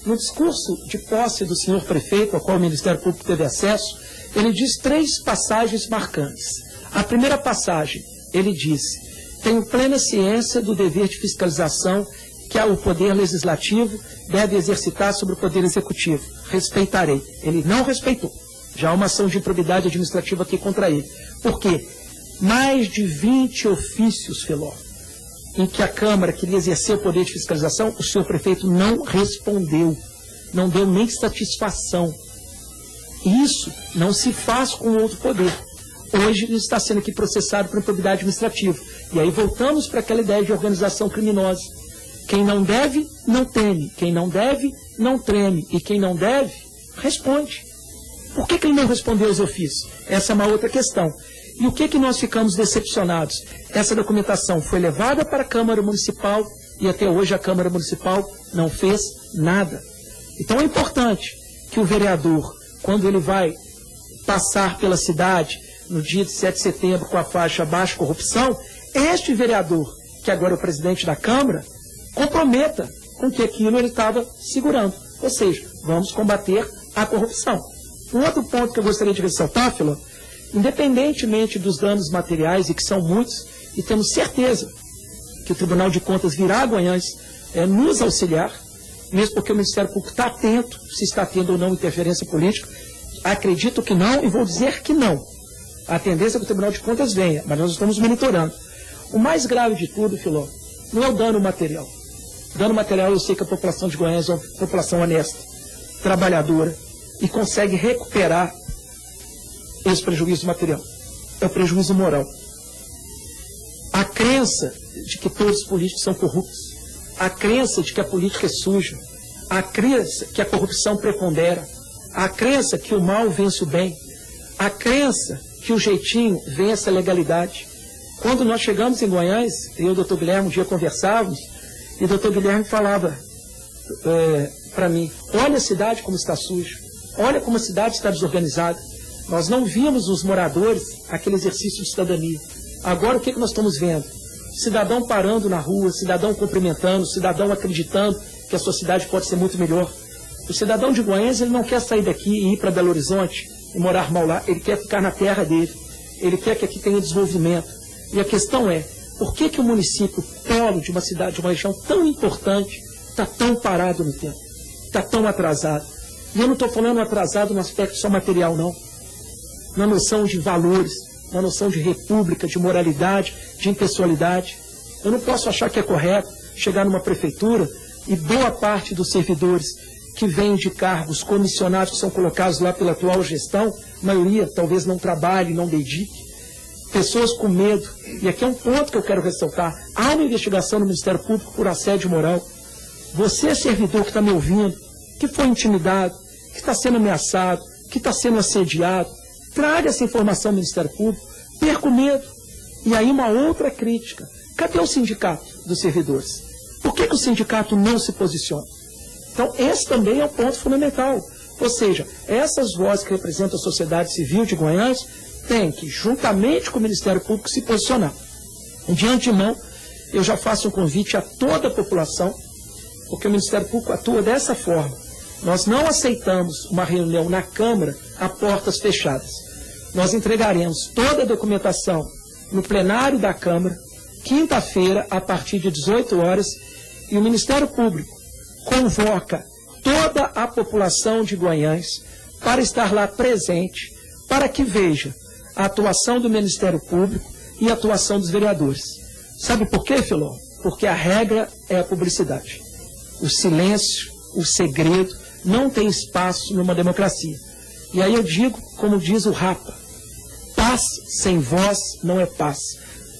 No discurso de posse do senhor prefeito, ao qual o Ministério Público teve acesso, ele diz 3 passagens marcantes. A primeira passagem, ele disse: tenho plena ciência do dever de fiscalização que o Poder Legislativo deve exercitar sobre o Poder Executivo. Respeitarei. Ele não respeitou. Já há uma ação de improbidade administrativa aqui contra ele. Por quê? Mais de 20 ofícios, Filó, em que a Câmara queria exercer o poder de fiscalização, o senhor prefeito não respondeu, não deu nem satisfação. Isso não se faz com outro poder. Hoje ele está sendo aqui processado por improbidade administrativa. E aí voltamos para aquela ideia de organização criminosa. Quem não deve, não teme. Quem não deve, não treme. E quem não deve, responde. Por que ele não respondeu aos ofícios? Essa é uma outra questão. E o que nós ficamos decepcionados? Essa documentação foi levada para a Câmara Municipal e até hoje a Câmara Municipal não fez nada. Então é importante que o vereador, quando ele vai passar pela cidade no dia de 7 de setembro com a faixa Baixa Corrupção, este vereador, que agora é o presidente da Câmara, comprometa com que aquilo ele estava segurando. Ou seja, vamos combater a corrupção. Um outro ponto que eu gostaria de ressaltar, Filó, independentemente dos danos materiais, e que são muitos, e temos certeza que o Tribunal de Contas virá a Guanhães nos auxiliar, mesmo porque o Ministério Público está atento se está tendo ou não interferência política. Acredito que não e vou dizer que não. A tendência é que o Tribunal de Contas venha, mas nós estamos monitorando. O mais grave de tudo, Filó, não é o dano material. Dano material, eu sei que a população de Guanhães é uma população honesta, trabalhadora, e consegue recuperar esse prejuízo material. É o prejuízo moral. A crença de que todos os políticos são corruptos, a crença de que a política é suja, a crença que a corrupção prepondera, a crença que o mal vence o bem, a crença que o jeitinho vence a legalidade, Quando nós chegamos em Guanhães, eu e o doutor Guilherme um dia conversávamos, e o doutor Guilherme falava para mim, olha a cidade como está suja, olha como a cidade está desorganizada. Nós não víamos nos moradores aquele exercício de cidadania. Agora o que nós estamos vendo? Cidadão parando na rua, cidadão cumprimentando, cidadão acreditando que a sua cidade pode ser muito melhor. O cidadão de Guanhães, ele não quer sair daqui e ir para Belo Horizonte e morar mal lá, ele quer ficar na terra dele, ele quer que aqui tenha desenvolvimento. E a questão é, por que o município polo de uma cidade, de uma região tão importante, está tão parado no tempo, está tão atrasado? E eu não estou falando atrasado no aspecto só material, não. Na noção de valores, na noção de república, de moralidade, de impessoalidade. Eu não posso achar que é correto chegar numa prefeitura e boa parte dos servidores que vêm de cargos comissionados que são colocados lá pela atual gestão, a maioria talvez não trabalhe, não dedique, pessoas com medo. E aqui é um ponto que eu quero ressaltar. Há uma investigação no Ministério Público por assédio moral. Você, servidor que está me ouvindo, que foi intimidado, que está sendo ameaçado, que está sendo assediado, traga essa informação ao Ministério Público, perca o medo. E aí uma outra crítica. Cadê o sindicato dos servidores? Por que o sindicato não se posiciona? Então, esse também é um ponto fundamental. Ou seja, essas vozes que representam a sociedade civil de Guanhães têm que, juntamente com o Ministério Público, se posicionar. De antemão, eu já faço um convite a toda a população, porque o Ministério Público atua dessa forma. Nós não aceitamos uma reunião na Câmara a portas fechadas. Nós entregaremos toda a documentação no plenário da Câmara, quinta-feira, a partir de 18 horas, e o Ministério Público convoca toda a população de Guanhães para estar lá presente, para que veja a atuação do Ministério Público e a atuação dos vereadores. Sabe por quê, Filó? Porque a regra é a publicidade. O silêncio, o segredo, não tem espaço numa democracia. E aí eu digo, como diz o Rapa, paz sem voz não é paz.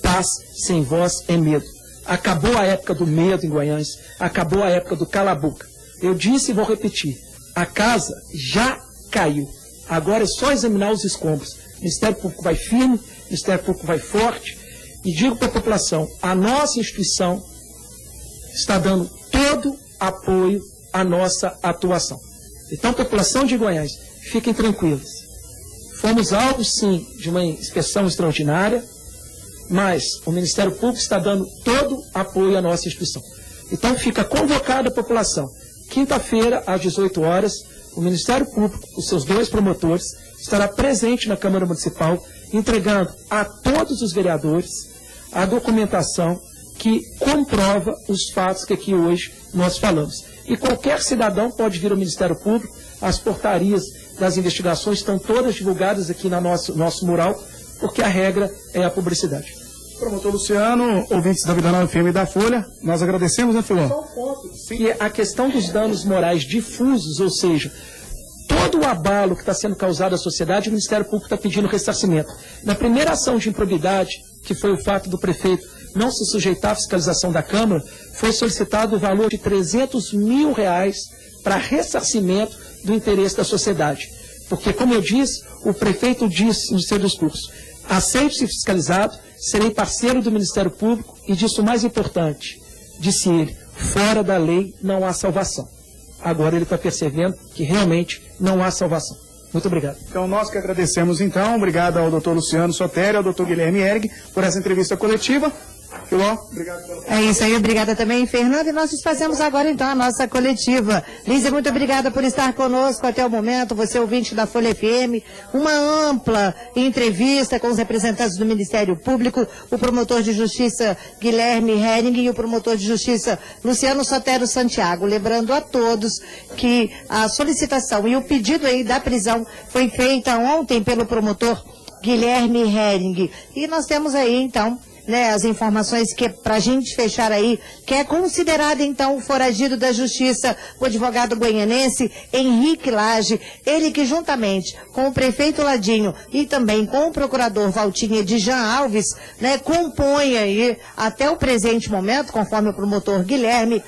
Paz sem voz é medo. Acabou a época do medo em Guanhães, acabou a época do cala-boca. Eu disse e vou repetir, a casa já caiu. Agora é só examinar os escombros. O Ministério Público vai firme, o Ministério Público vai forte. E digo para a população, a nossa instituição está dando todo apoio à nossa atuação. Então, população de Guanhães, fiquem tranquilos. Fomos alvo, sim, de uma inspeção extraordinária, mas o Ministério Público está dando todo apoio à nossa instituição. Então fica convocada a população. Quinta-feira, às 18 horas, o Ministério Público, os seus 2 promotores, estará presente na Câmara Municipal, entregando a todos os vereadores a documentação que comprova os fatos que aqui hoje nós falamos. E qualquer cidadão pode vir ao Ministério Público, as portarias das investigações estão todas divulgadas aqui no nosso mural, porque a regra é a publicidade.
Promotor Luciano, ouvintes da Vida Nova FM e da Folha, nós agradecemos, né, Filó?
Só um ponto, que é a questão dos danos morais difusos, ou seja, todo o abalo que está sendo causado à sociedade, o Ministério Público está pedindo ressarcimento. Na primeira ação de improbidade, que foi o fato do prefeito não se sujeitar à fiscalização da Câmara, foi solicitado o valor de R$300 mil para ressarcimento do interesse da sociedade. Porque, como eu disse, o prefeito disse no seu discurso, aceito ser fiscalizado, serei parceiro do Ministério Público e, disso mais importante, disse ele, fora da lei não há salvação. Agora ele está percebendo que realmente não há salvação. Muito obrigado.
Então, nós que agradecemos, então. Obrigado ao doutor Luciano Sotério, ao doutor Guilherme Hering, por essa entrevista coletiva. Filó, obrigado pela...
É isso aí, obrigada também, Fernando. E nós fazemos agora, então, a nossa coletiva. Lízia, muito obrigada por estar conosco até o momento, você ouvinte da Folha FM. Uma ampla entrevista com os representantes do Ministério Público, o promotor de Justiça Guilherme Hering e o promotor de Justiça Luciano Sotério Santiago. Lembrando a todos que a solicitação e o pedido aí da prisão foi feita ontem pelo promotor Guilherme Hering. E nós temos aí, então, as informações que, para a gente fechar aí, que é considerado, então, o foragido da Justiça, o advogado goianense Henrique Lage, ele que juntamente com o prefeito Ladinho e também com o procurador Valtinha Edjan Alves, compõe aí, até o presente momento, conforme o promotor Guilherme,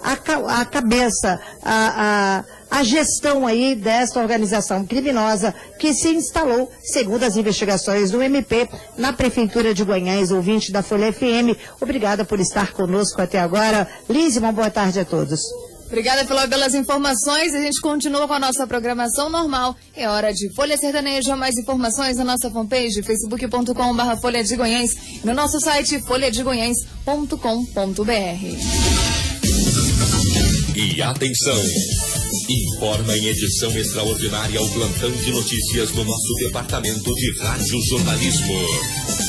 a cabeça, a a gestão aí desta organização criminosa que se instalou, segundo as investigações do MP, na Prefeitura de Guanhães, ouvinte da Folha FM. Obrigada por estar conosco até agora. Lise, uma boa tarde a todos.
Obrigada pelas informações. A gente continua com a nossa programação normal. É hora de Folha Sertaneja. Mais informações na nossa fanpage, facebook.com/Folha de Goiás, e no nosso site folhadegoiás.com.br.
E atenção! Informa em edição extraordinária o plantão de notícias do nosso departamento de rádio jornalismo.